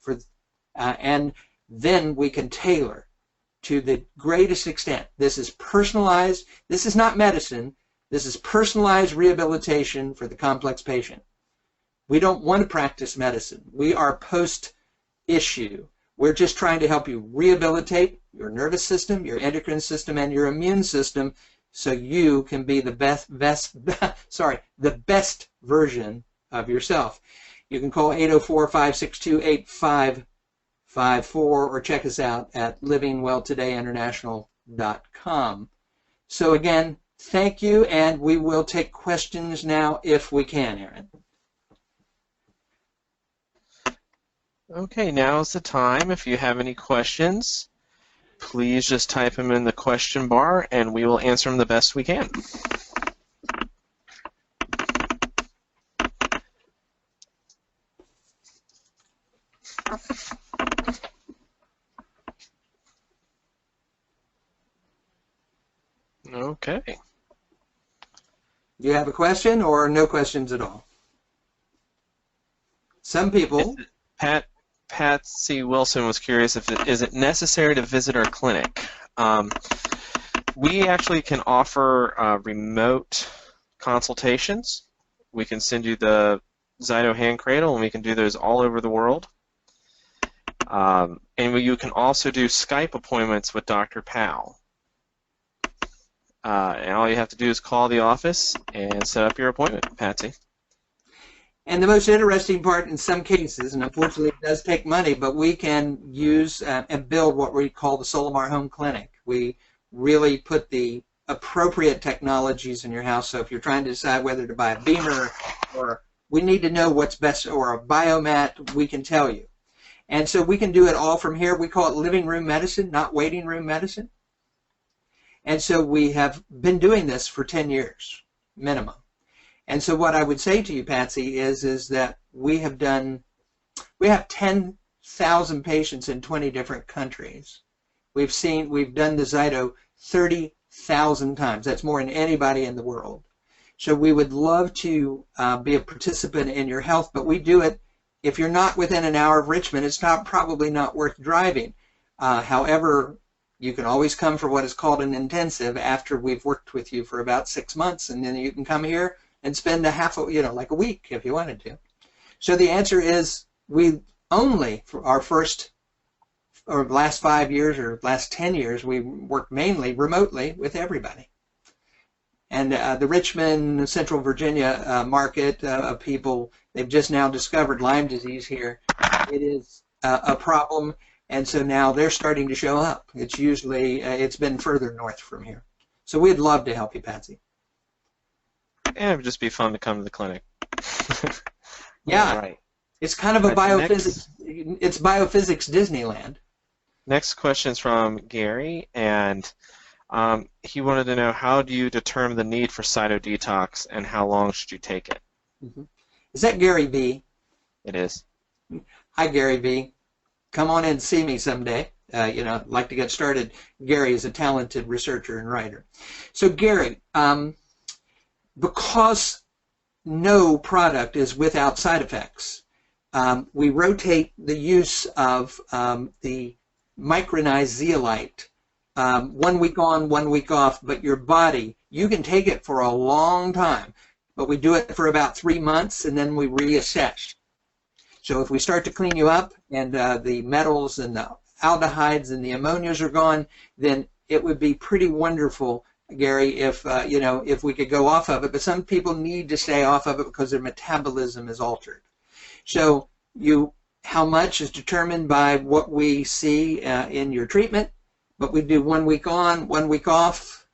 B: and then we can tailor to the greatest extent. This is personalized. This is not medicine. This is personalized rehabilitation for the complex patient. We don't want to practice medicine. We are post-issue. We're just trying to help you rehabilitate your nervous system, your endocrine system, and your immune system so you can be the best version of yourself. You can call 804-562-8554 or check us out at livingwelltodayinternational.com. So again, thank you, and we will take questions now if we can, Aaron.
A: Okay, now's the time. If you have any questions, please just type them in the question bar, and we will answer them the best we can. Okay.
B: Do you have a question or no questions at all? Some people...
A: Patsy Wilson was curious is it necessary to visit our clinic? We actually can offer remote consultations. We can send you the Zyto hand cradle, and we can do those all over the world. And you can also do Skype appointments with Dr. Powell. And all you have to do is call the office and set up your appointment, Patsy.
B: And the most interesting part in some cases, and unfortunately it does take money, but we can use and build what we call the Solimar Home Clinic. We really put the appropriate technologies in your house. So if you're trying to decide whether to buy a Beamer or we need to know what's best, or a Biomat, we can tell you. And so we can do it all from here. We call it living room medicine, not waiting room medicine. And so we have been doing this for 10 years, minimum. And so what I would say to you, Patsy, is that we have 10,000 patients in 20 different countries. We've done the Zyto 30,000 times. That's more than anybody in the world. So we would love to be a participant in your health, but we do it. If you're not within an hour of Richmond, it's probably not worth driving. However, you can always come for what is called an intensive after we've worked with you for about 6 months, and then you can come here and spend like a week if you wanted to. So the answer is we only, for our last 5 years or last 10 years, we work mainly remotely with everybody. And the Richmond, Central Virginia market of people, they've just now discovered Lyme disease here. It is a problem, and so now they're starting to show up. It's usually, it's been further north from here. So we'd love to help you, Patsy.
A: And it would just be fun to come to the clinic.
B: Yeah,
A: right.
B: It's kind of a biophysics. It's biophysics Disneyland.
A: Next question is from Gary, and he wanted to know, how do you determine the need for cytodetox, and how long should you take it?
B: Is that Gary B?
A: It is.
B: Hi, Gary B. Come on in and see me someday. I'd like to get started. Gary is a talented researcher and writer. So Gary, because no product is without side effects, we rotate the use of the micronized zeolite 1 week on, 1 week off, but your body, you can take it for a long time, but we do it for about 3 months and then we reassess. So if we start to clean you up and the metals and the aldehydes and the ammonias are gone, then it would be pretty wonderful, Gary, if if we could go off of it. But some people need to stay off of it because their metabolism is altered. So how much is determined by what we see in your treatment, but we do 1 week on, 1 week off.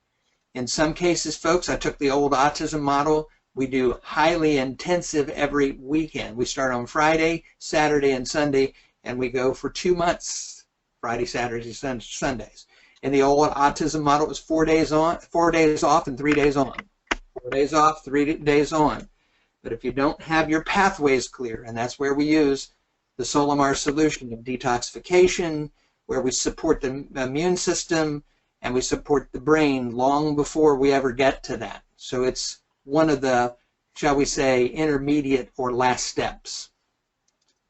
B: In some cases, folks, I took the old autism model. We do highly intensive every weekend. We start on Friday, Saturday, and Sunday, and we go for 2 months, Friday, Saturday, Sundays. In the old autism model, it was 4 days on, 4 days off, and 3 days on. 4 days off, 3 days on. But if you don't have your pathways clear, and that's where we use the Solimar solution of detoxification, where we support the immune system and we support the brain long before we ever get to that. So it's one of the, shall we say, intermediate or last steps.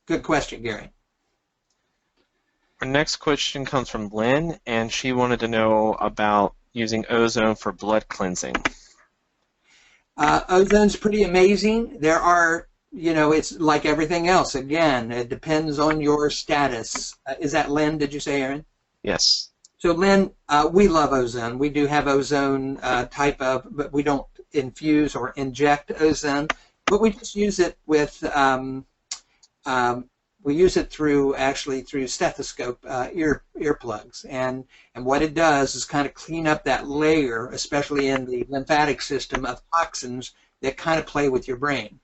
B: Good question, Gary.
A: Our next question comes from Lynn, and she wanted to know about using ozone for blood cleansing.
B: Ozone's pretty amazing. There are, it's like everything else. Again, it depends on your status. Is that Lynn, did you say, Aaron?
A: Yes.
B: So Lynn, we love ozone. We do have ozone type of, but we don't infuse or inject ozone, but we just use it with, we use it through stethoscope earplugs, and what it does is kind of clean up that layer, especially in the lymphatic system, of toxins that kind of play with your brain.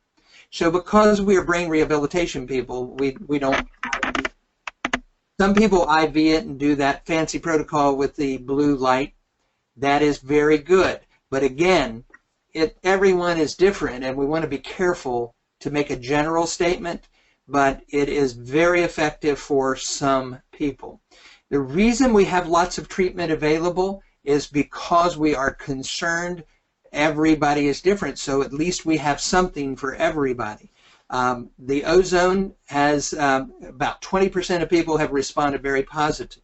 B: So because we are brain rehabilitation people, we don't. Some people IV it and do that fancy protocol with the blue light. That is very good, but again, everyone is different, and we want to be careful to make a general statement. But it is very effective for some people. The reason we have lots of treatment available is because we are concerned everybody is different, so at least we have something for everybody. The ozone has about 20% of people have responded very positive.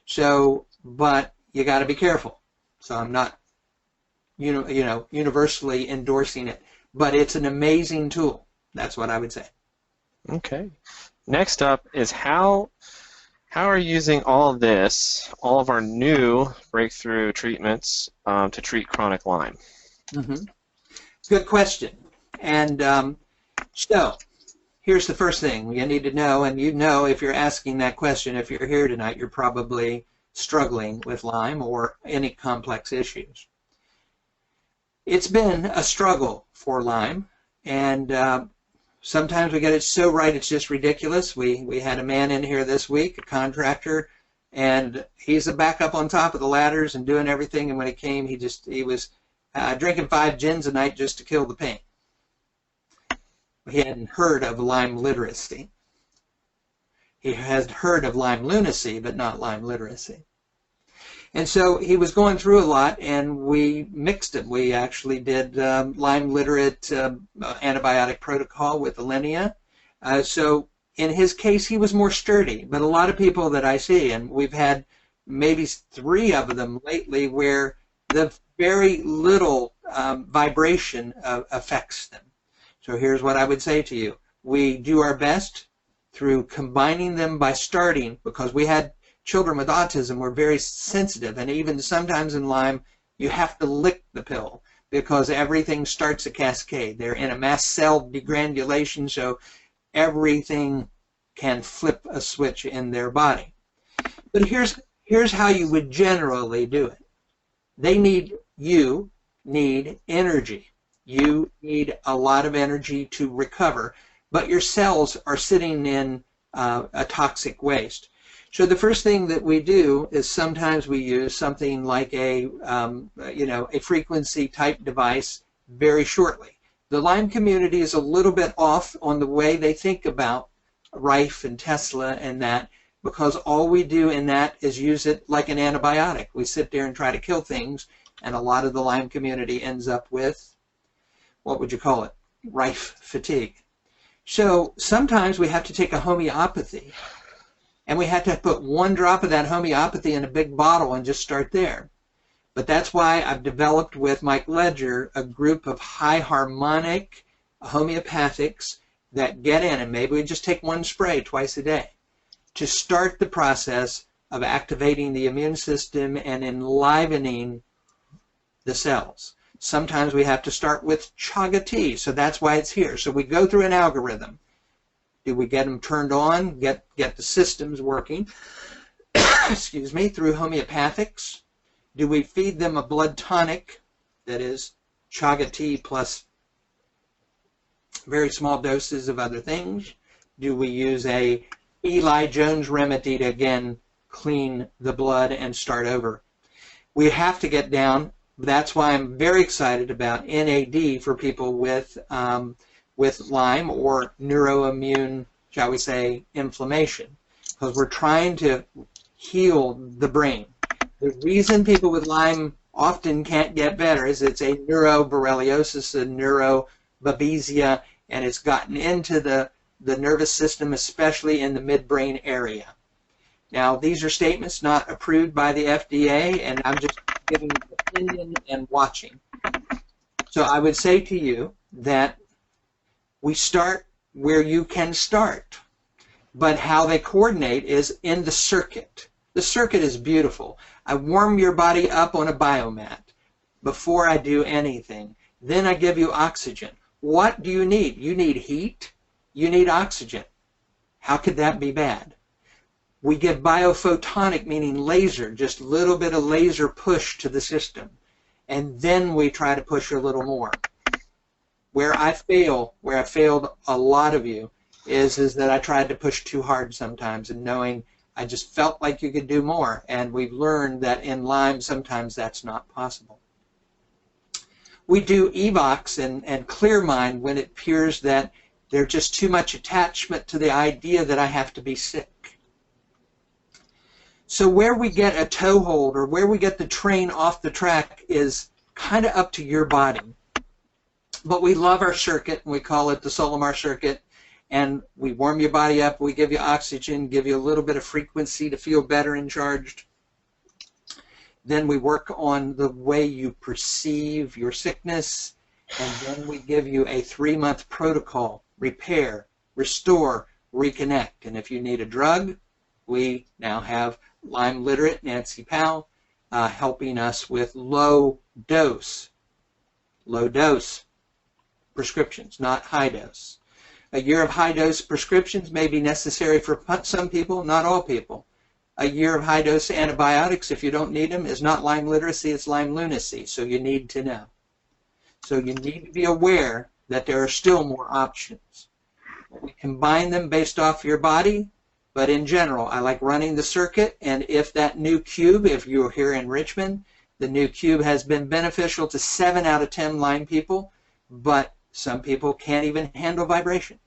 B: So, but you got to be careful. So I'm not, universally endorsing it, but it's an amazing tool. That's what I would say.
A: Okay. Next up is how are you using all of our new breakthrough treatments to treat chronic Lyme?
B: Mm-hmm. Good question. And So here's the first thing you need to know, and you know if you're asking that question, if you're here tonight, you're probably struggling with Lyme or any complex issues. It's been a struggle for Lyme, and sometimes we get it so right it's just ridiculous. We had a man in here this week, a contractor, and he's a back up on top of the ladders and doing everything, and when he came, he was drinking 5 gins a night just to kill the pain. He hadn't heard of Lyme literacy. He has heard of Lyme lunacy, but not Lyme literacy. And so he was going through a lot, and we mixed him. We actually did Lyme literate antibiotic protocol with Alinea. So in his case, he was more sturdy. But a lot of people that I see, and we've had maybe 3 of them lately, where the very little vibration affects them. So here's what I would say to you. We do our best through combining them by starting, because we had children with autism were very sensitive, and even sometimes in Lyme, you have to lick the pill because everything starts a cascade. They're in a mast cell degranulation, so everything can flip a switch in their body. But here's how you would generally do it. You need energy. You need a lot of energy to recover, but your cells are sitting in a toxic waste. So the first thing that we do is sometimes we use something like a frequency type device very shortly. The Lyme community is a little bit off on the way they think about Rife and Tesla and that, because all we do in that is use it like an antibiotic. We sit there and try to kill things, and a lot of the Lyme community ends up with, what would you call it? Rife fatigue. So sometimes we have to take a homeopathy, and we have to put 1 drop of that homeopathy in a big bottle and just start there. But that's why I've developed with Mike Ledger a group of high harmonic homeopathics that get in, and maybe we just take 1 spray twice a day to start the process of activating the immune system and enlivening the cells. Sometimes we have to start with chaga tea, so that's why it's here. So we go through an algorithm. Do we get them turned on, get the systems working, excuse me, through homeopathics? Do we feed them a blood tonic, that is chaga tea plus very small doses of other things? Do we use a Eli Jones remedy to, again, clean the blood and start over? We have to get down. That's why I'm very excited about NAD for people with Lyme or neuroimmune, shall we say, inflammation, because we're trying to heal the brain. The reason people with Lyme often can't get better is it's a neuroborreliosis, a neurobabesia, and it's gotten into the nervous system, especially in the midbrain area. Now, these are statements not approved by the FDA, and I'm just giving an opinion and watching. So I would say to you that we start where you can start, but how they coordinate is in the circuit. The circuit is beautiful. I warm your body up on a biomat before I do anything. Then I give you oxygen. What do you need? You need heat. You need oxygen. How could that be bad? We give biophotonic, meaning laser, just a little bit of laser push to the system. And then we try to push a little more. Where I failed a lot of you, is that I tried to push too hard sometimes, and knowing I just felt like you could do more. And we've learned that in Lyme, sometimes that's not possible. We do Evox and Clear Mind when it appears that there's just too much attachment to the idea that I have to be sick. So where we get a toehold or where we get the train off the track is kind of up to your body. But we love our circuit, and we call it the Solimar circuit, and we warm your body up, we give you oxygen, give you a little bit of frequency to feel better and charged. Then we work on the way you perceive your sickness, and then we give you a 3-month protocol: repair, restore, reconnect. And if you need a drug, we now have Lyme literate Nancy Powell helping us with low dose prescriptions, not high dose. A year of high-dose prescriptions may be necessary for some people, not all people. A year of high-dose antibiotics, if you don't need them, is not Lyme literacy, it's Lyme lunacy, so you need to know. So you need to be aware that there are still more options. We combine them based off your body, but in general, I like running the circuit, and if that new cube, if you're here in Richmond, the new cube has been beneficial to 7 out of 10 Lyme people, but some people can't even handle vibration.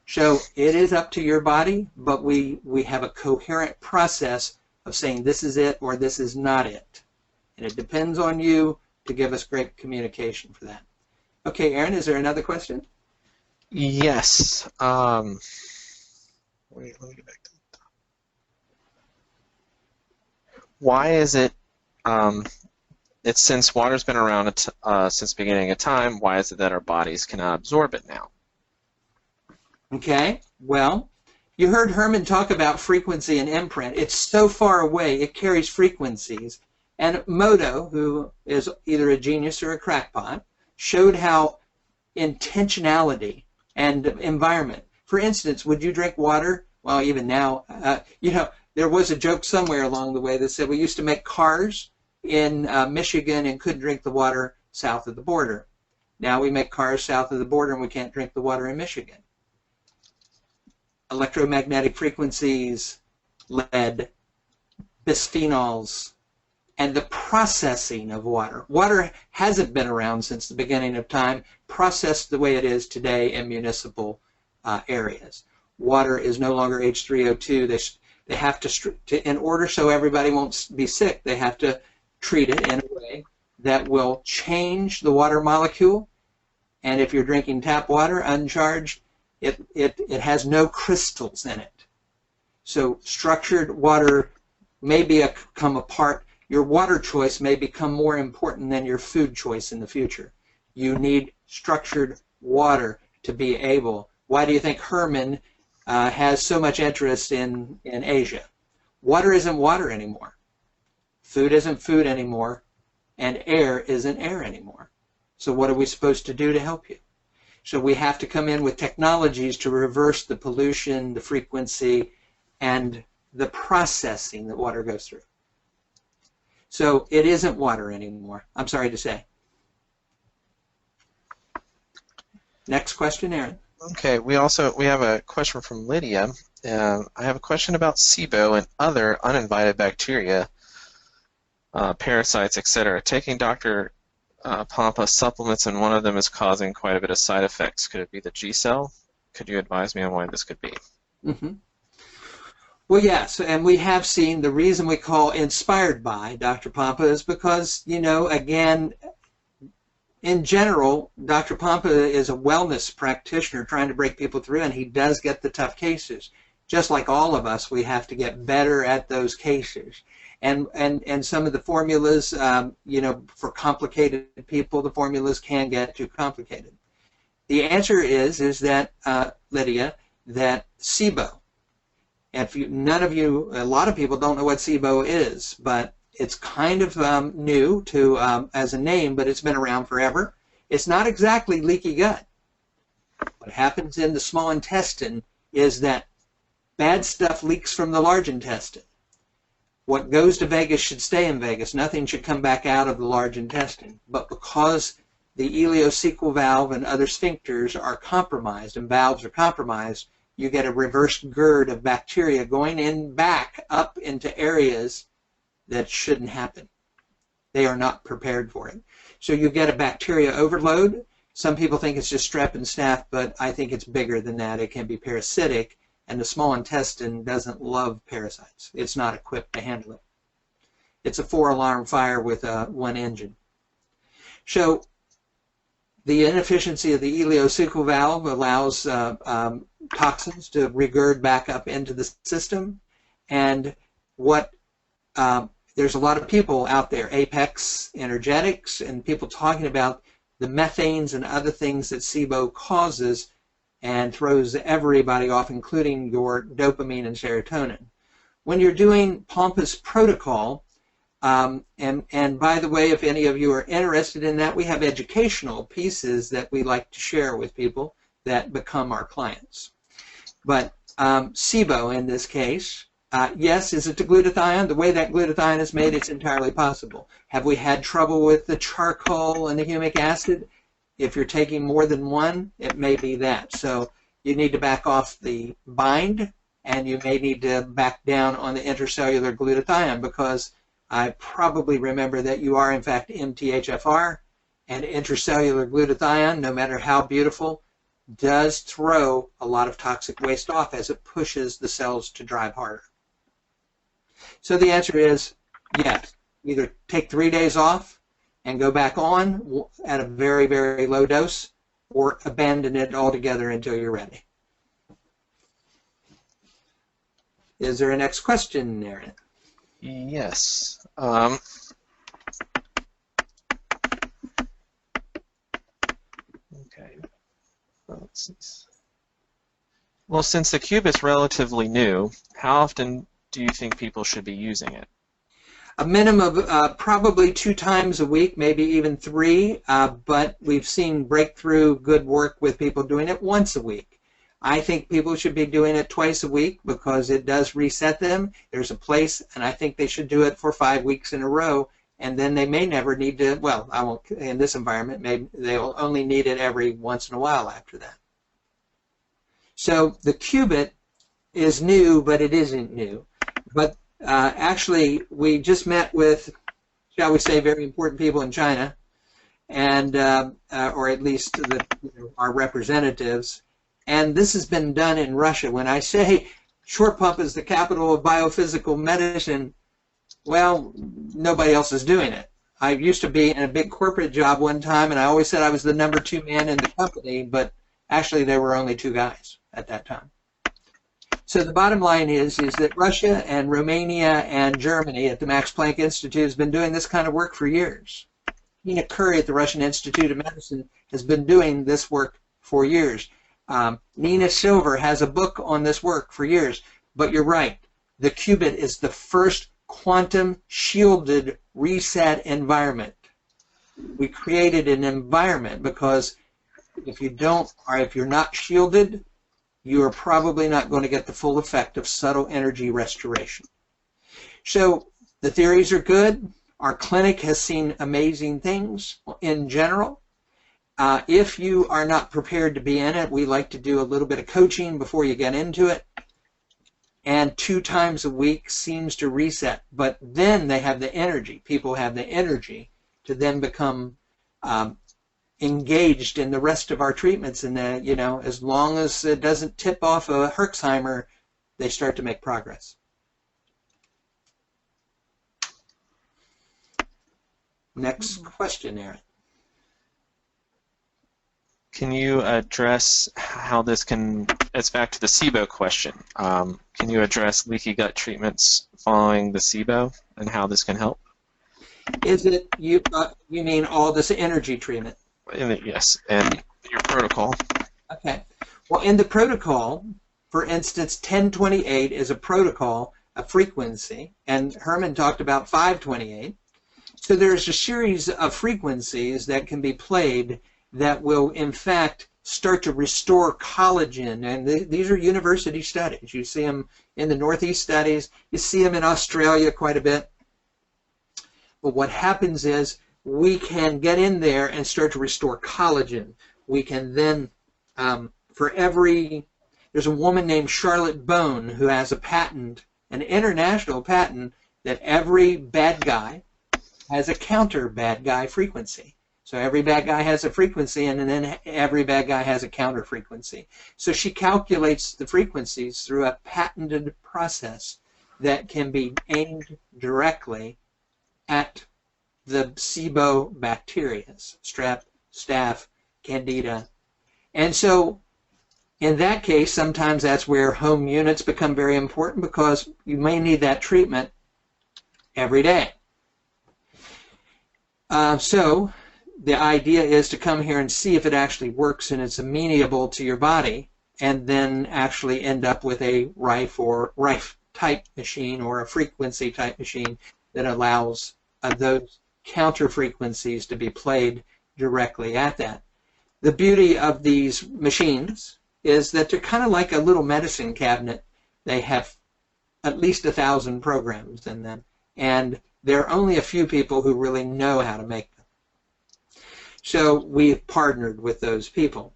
B: So it is up to your body, but we have a coherent process of saying this is it or this is not it. And it depends on you to give us great communication for that. Okay, Aaron, is there another question?
A: Yes. Wait, let me get back to the top. Why is it, it's since water's been around since the beginning of time, why is it that our bodies cannot absorb it now?
B: Okay, well, you heard Herman talk about frequency and imprint. It's so far away, it carries frequencies. And Modo, who is either a genius or a crackpot, showed how intentionality and environment. For instance, would you drink water? Well, even now, you know, there was a joke somewhere along the way that said we used to make cars in Michigan and couldn't drink the water south of the border. Now we make cars south of the border and we can't drink the water in Michigan. Electromagnetic frequencies, lead, bisphenols, and the processing of water. Water hasn't been around since the beginning of time, processed the way it is today in municipal areas. Water is no longer H3O2. They have to, in order so everybody won't be sick, they have to treat it in a way that will change the water molecule. And if you're drinking tap water uncharged, it has no crystals in it. So structured water may become a part. Your water choice may become more important than your food choice in the future. You need structured water to be able. Why do you think Herman has so much interest in Asia? Water isn't water anymore. Food isn't food anymore. And air isn't air anymore. So what are we supposed to do to help you? So we have to come in with technologies to reverse the pollution, the frequency, and the processing that water goes through. So it isn't water anymore, I'm sorry to say. Next question, Aaron.
A: Okay, we have a question from Lydia. I have a question about SIBO and other uninvited bacteria, parasites, etc. Taking Dr. Pompa supplements and one of them is causing quite a bit of side effects. Could it be the G cell? Could you advise me on why this could be?
B: Mm-hmm. Well, yes, and we have seen the reason we call inspired by Dr. Pompa is because, you know, again, in general, Dr. Pompa is a wellness practitioner trying to break people through, and he does get the tough cases. Just like all of us, we have to get better at those cases. And some of the formulas, you know, for complicated people, the formulas can get too complicated. The answer is that, Lydia, that SIBO, and a lot of people don't know what SIBO is, but it's kind of new to as a name, but it's been around forever. It's not exactly leaky gut. What happens in the small intestine is that bad stuff leaks from the large intestine. What goes to Vegas should stay in Vegas. Nothing should come back out of the large intestine. But because the ileocecal valve and other sphincters are compromised and valves are compromised, you get a reverse GERD of bacteria going in back up into areas that shouldn't happen. They are not prepared for it. So you get a bacteria overload. Some people think it's just strep and staph, but I think it's bigger than that. It can be parasitic, and the small intestine doesn't love parasites. It's not equipped to handle it. It's a 4-alarm fire with one engine. So the inefficiency of the ileocecal valve allows toxins to regurg back up into the system. And there's a lot of people out there, Apex Energetics, and people talking about the methanes and other things that SIBO causes and throws everybody off, including your dopamine and serotonin. When you're doing Pompa's protocol, and by the way, if any of you are interested in that, we have educational pieces that we like to share with people that become our clients. But SIBO in this case, yes, is it the glutathione? The way that glutathione is made, it's entirely possible. Have we had trouble with the charcoal and the humic acid? If you're taking more than one, it may be that. So you need to back off the bind, and you may need to back down on the intracellular glutathione, because I probably remember that you are in fact MTHFR, and intracellular glutathione, no matter how beautiful, does throw a lot of toxic waste off as it pushes the cells to drive harder. So the answer is yes. Either take 3 days off and go back on at a very, very low dose, or abandon it altogether until you're ready. Is there a next question, Aaron?
A: Yes. Okay. Let's see. Well, since the cube is relatively new, how often do you think people should be using it?
B: A minimum of probably 2 times a week, maybe even 3, but we've seen breakthrough good work with people doing it once a week. I think people should be doing it twice a week because it does reset them. There's a place, and I think they should do it for 5 weeks in a row, and then they may never need to, well, I won't, in this environment, maybe they'll only need it every once in a while after that. So the Cubit is new, but it isn't new. But actually, we just met with, shall we say, very important people in China, and or at least our representatives. And this has been done in Russia. When I say Short Pump is the capital of biophysical medicine, well, nobody else is doing it. I used to be in a big corporate job one time, and I always said I was the #2 man in the company, but actually there were only 2 guys at that time. So the bottom line is that Russia and Romania and Germany at the Max Planck Institute has been doing this kind of work for years. Tina Curry at the Russian Institute of Medicine has been doing this work for years. Nina Silver has a book on this work for years. But you're right, the Cubit is the first quantum shielded reset environment. We created an environment because if you don't, or if you're not shielded, you are probably not going to get the full effect of subtle energy restoration. So the theories are good. Our clinic has seen amazing things in general. If you are not prepared to be in it, we like to do a little bit of coaching before you get into it. And 2 times a week seems to reset. But then they have the energy. People have the energy to then become engaged in the rest of our treatments, and you know, as long as it doesn't tip off a Herxheimer, they start to make progress. Next question, Aaron.
A: Can you address how this can, it's back to the SIBO question. Can you address leaky gut treatments following the SIBO and how this can help?
B: Is it, you mean all this energy treatment?
A: Yes, and your protocol.
B: Okay. Well, in the protocol, for instance, 1028 is a protocol, a frequency, and Herman talked about 528. So there's a series of frequencies that can be played that will, in fact, start to restore collagen. And these are university studies. You see them in the Northeast studies. You see them in Australia quite a bit. But what happens is we can get in there and start to restore collagen. We can then, there's a woman named Charlotte Bone who has a patent, an international patent, that every bad guy has a counter bad guy frequency. So every bad guy has a frequency, and then every bad guy has a counter frequency. So she calculates the frequencies through a patented process that can be aimed directly at the SIBO bacteria, strep, staph, candida. And so in that case, sometimes that's where home units become very important, because you may need that treatment every day. So the idea is to come here and see if it actually works and it's amenable to your body, and then actually end up with a Rife or Rife type machine or a frequency type machine that allows those counter frequencies to be played directly at that. The beauty of these machines is that they're kind of like a little medicine cabinet. They have at least 1,000 programs in them, and there are only a few people who really know how to make them. So we've partnered with those people.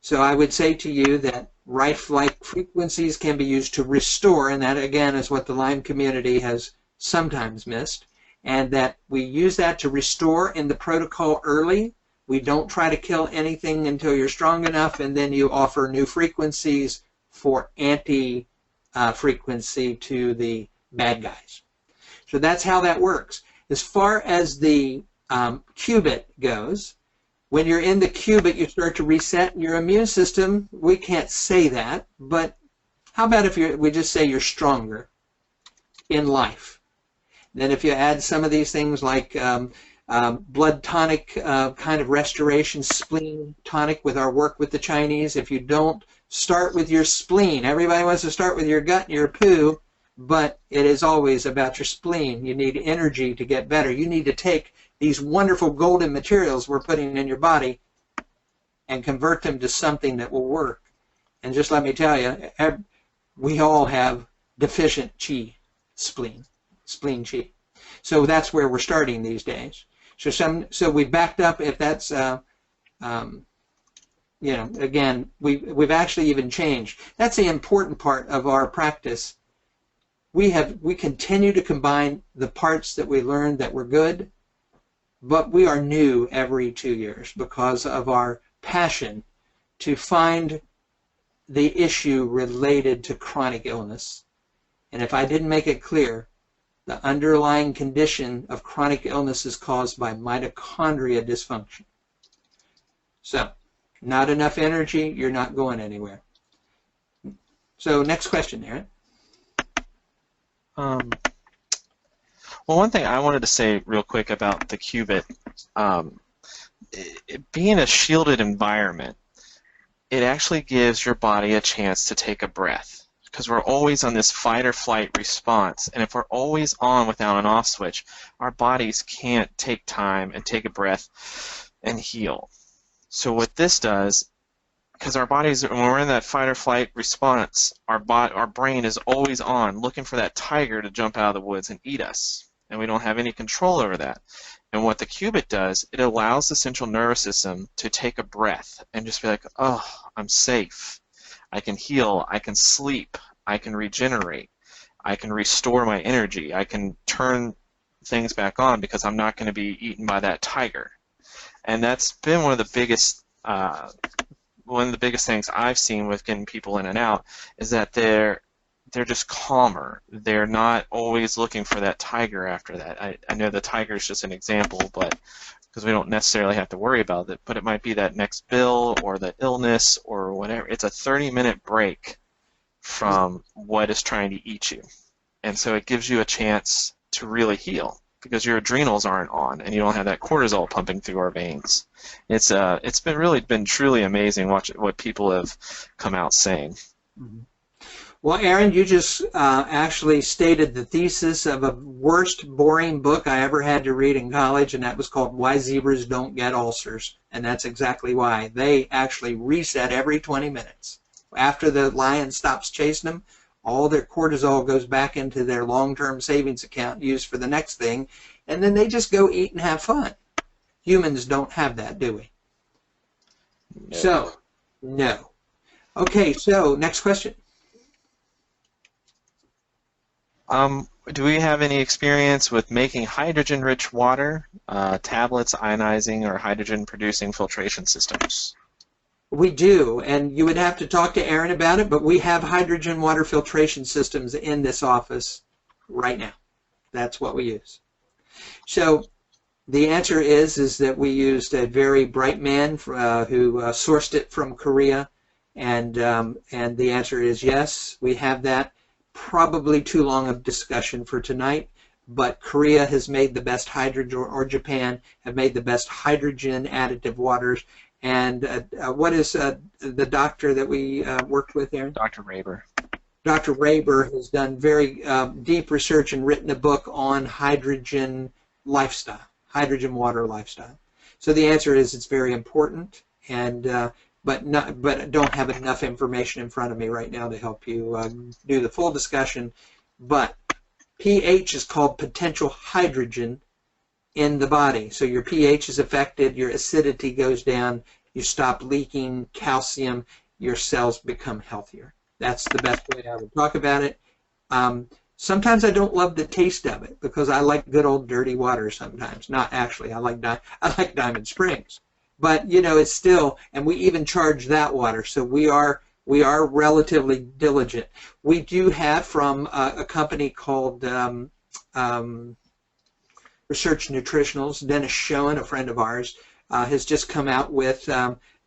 B: So I would say to you that Rife-like frequencies can be used to restore, and that again is what the Lyme community has sometimes missed, and that we use that to restore in the protocol early. We don't try to kill anything until you're strong enough, and then you offer new frequencies for anti-frequency to the bad guys. So that's how that works. As far as the qubit goes, when you're in the qubit, you start to reset your immune system. We can't say that, but how about if we just say you're stronger in life? Then if you add some of these things like blood tonic kind of restoration, spleen tonic with our work with the Chinese, if you don't start with your spleen, everybody wants to start with your gut and your poo, but it is always about your spleen. You need energy to get better. You need to take these wonderful golden materials we're putting in your body and convert them to something that will work. And just let me tell you, we all have deficient qi, spleen qi. So that's where we're starting these days. So we backed up. If that's again, we've actually even changed. That's the important part of our practice. We continue to combine the parts that we learned that were good, but we are new every 2 years because of our passion to find the issue related to chronic illness. And if I didn't make it clear, the underlying condition of chronic illness is caused by mitochondria dysfunction. So, not enough energy, you're not going anywhere. So, next question, Aaron.
A: Well, one thing I wanted to say real quick about the qubit, it being a shielded environment, it actually gives your body a chance to take a breath, because we're always on this fight or flight response, and if we're always on without an off switch, our bodies can't take time and take a breath and heal. So what this does, because our bodies, when we're in that fight or flight response, our brain is always on, looking for that tiger to jump out of the woods and eat us, and we don't have any control over that. And what the qubit does, it allows the central nervous system to take a breath and just be like, oh, I'm safe. I can heal, I can sleep, I can regenerate, I can restore my energy, I can turn things back on because I'm not going to be eaten by that tiger. And that's been one of the biggest things I've seen with getting people in and out, is that they're just calmer. They're not always looking for that tiger after that. I know the tiger is just an example, but because we don't necessarily have to worry about it, but it might be that next bill or the illness or whatever. It's a 30-minute break from what is trying to eat you. And so it gives you a chance to really heal because your adrenals aren't on and you don't have that cortisol pumping through our veins. It's been truly amazing what people have come out saying.
B: Mm-hmm. Well, Aaron, you just actually stated the thesis of a worst boring book I ever had to read in college, and that was called Why Zebras Don't Get Ulcers. And that's exactly why. They actually reset every 20 minutes. After the lion stops chasing them, all their cortisol goes back into their long-term savings account used for the next thing, and then they just go eat and have fun. Humans don't have that, do we? No. So, no. Okay, so next question.
A: Do we have any experience with making hydrogen-rich water, tablets, ionizing, or hydrogen-producing filtration systems?
B: We do, and you would have to talk to Aaron about it, but we have hydrogen water filtration systems in this office right now. That's what we use. So the answer is that we used a very bright man who sourced it from Korea, and the answer is yes, we have that. Probably too long of discussion for tonight, but Korea has made the best hydrogen, or Japan have made the best hydrogen additive waters. And what is the doctor that we worked with, Aaron?
A: Dr. Raber.
B: Dr. Raber has done very deep research and written a book on hydrogen lifestyle, hydrogen water lifestyle. So the answer is it's very important, and but don't have enough information in front of me right now to help you do the full discussion. But pH is called potential hydrogen in the body. So your pH is affected, your acidity goes down, you stop leaking calcium, your cells become healthier. That's the best way I would talk about it. Sometimes I don't love the taste of it because I like good old dirty water sometimes. Not actually, I like Diamond Springs. But you know, it's still, and we even charge that water, so we are relatively diligent. We do have from a company called Research Nutritionals, Dennis Schoen, a friend of ours, has just come out with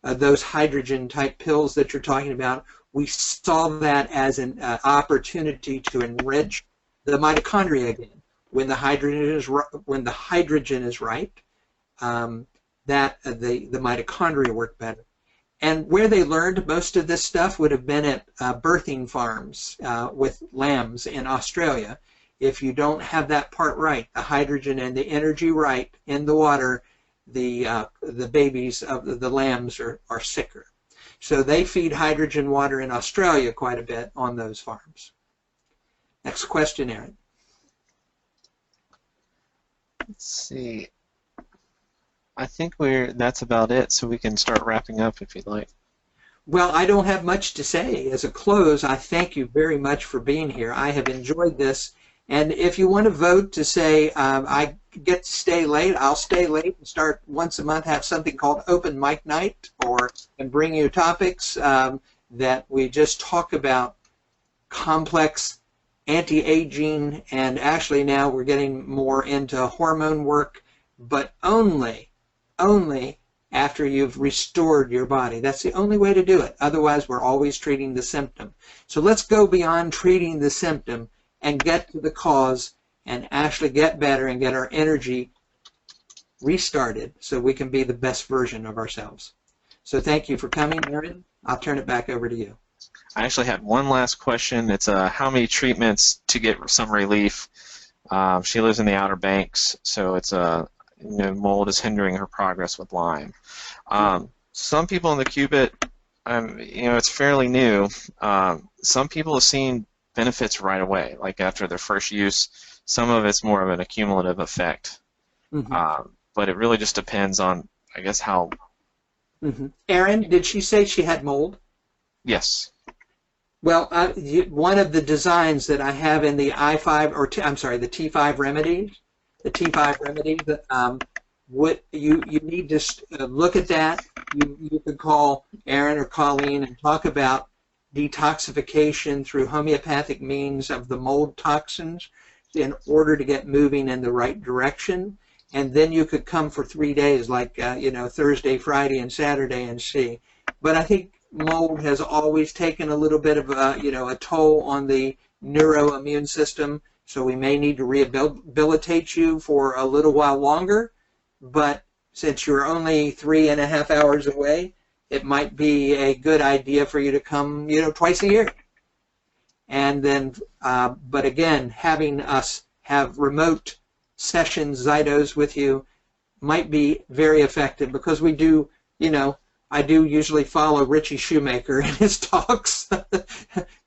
B: those hydrogen type pills that you're talking about. We saw that as an opportunity to enrich the mitochondria again. When the hydrogen is right, that the mitochondria work better. And where they learned most of this stuff would have been at birthing farms with lambs in Australia. If you don't have that part right, the hydrogen and the energy right in the water, the babies of the lambs are sicker. So they feed hydrogen water in Australia quite a bit on those farms. Next question, Aaron.
A: Let's see. I think that's about it, so we can start wrapping up if you'd like.
B: Well, I don't have much to say. As a close, I thank you very much for being here. I have enjoyed this. And if you want to vote to say I get to stay late, I'll stay late and start once a month, have something called open mic night, and bring you topics that we just talk about complex anti-aging, and actually now we're getting more into hormone work, but only after you've restored your body. That's the only way to do it. Otherwise, we're always treating the symptom. So let's go beyond treating the symptom and get to the cause and actually get better and get our energy restarted so we can be the best version of ourselves. So thank you for coming, Aaron. I'll turn it back over to you.
A: I actually had one last question. It's how many treatments to get some relief? She lives in the Outer Banks, so it's mold is hindering her progress with Lyme. Some people in the Cubit, it's fairly new. Some people have seen benefits right away, like after their first use. Some of it's more of an accumulative effect.
B: Mm-hmm.
A: But it really just depends on, I guess, how...
B: Mm-hmm. Aaron, did she say she had mold?
A: Yes.
B: Well, one of the designs that I have in the the T5 remedies, what you need to look at that. You could call Aaron or Colleen and talk about detoxification through homeopathic means of the mold toxins in order to get moving in the right direction. And then you could come for 3 days, like Thursday, Friday, and Saturday, and see. But I think mold has always taken a little bit of a toll on the neuroimmune system, so we may need to rehabilitate you for a little while longer. But since you're only 3.5 hours away, it might be a good idea for you to come, twice a year. And then, but again, having us have remote sessions, Zytos, with you might be very effective, because we do, I do usually follow Richie Shoemaker in his talks.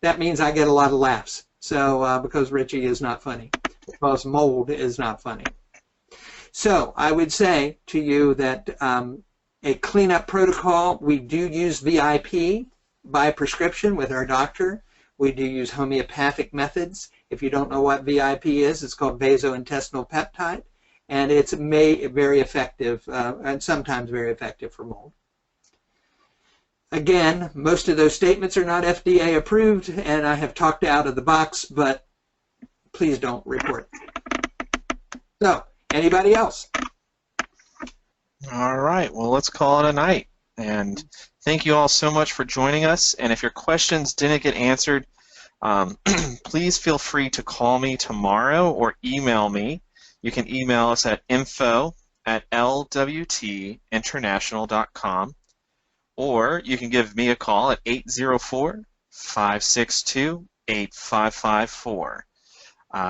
B: That means I get a lot of laughs. So, because Richie is not funny, because mold is not funny. So, I would say to you that a cleanup protocol, we do use VIP by prescription with our doctor. We do use homeopathic methods. If you don't know what VIP is, it's called vasointestinal peptide, and it's very effective, and sometimes very effective for mold. Again, most of those statements are not FDA approved, and I have talked out of the box, but please don't report. So, anybody else?
A: All right, well, let's call it a night. And thank you all so much for joining us. And if your questions didn't get answered, please feel free to call me tomorrow or email me. You can email us at info@lwtinternational.com, or you can give me a call at 804-562-8554.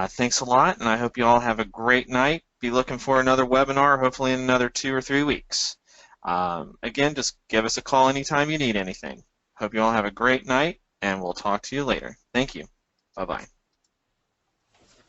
A: Thanks a lot, and I hope you all have a great night. Be looking for another webinar, hopefully in another 2 or 3 weeks. Again, just give us a call anytime you need anything. Hope you all have a great night, and we'll talk to you later. Thank you. Bye-bye.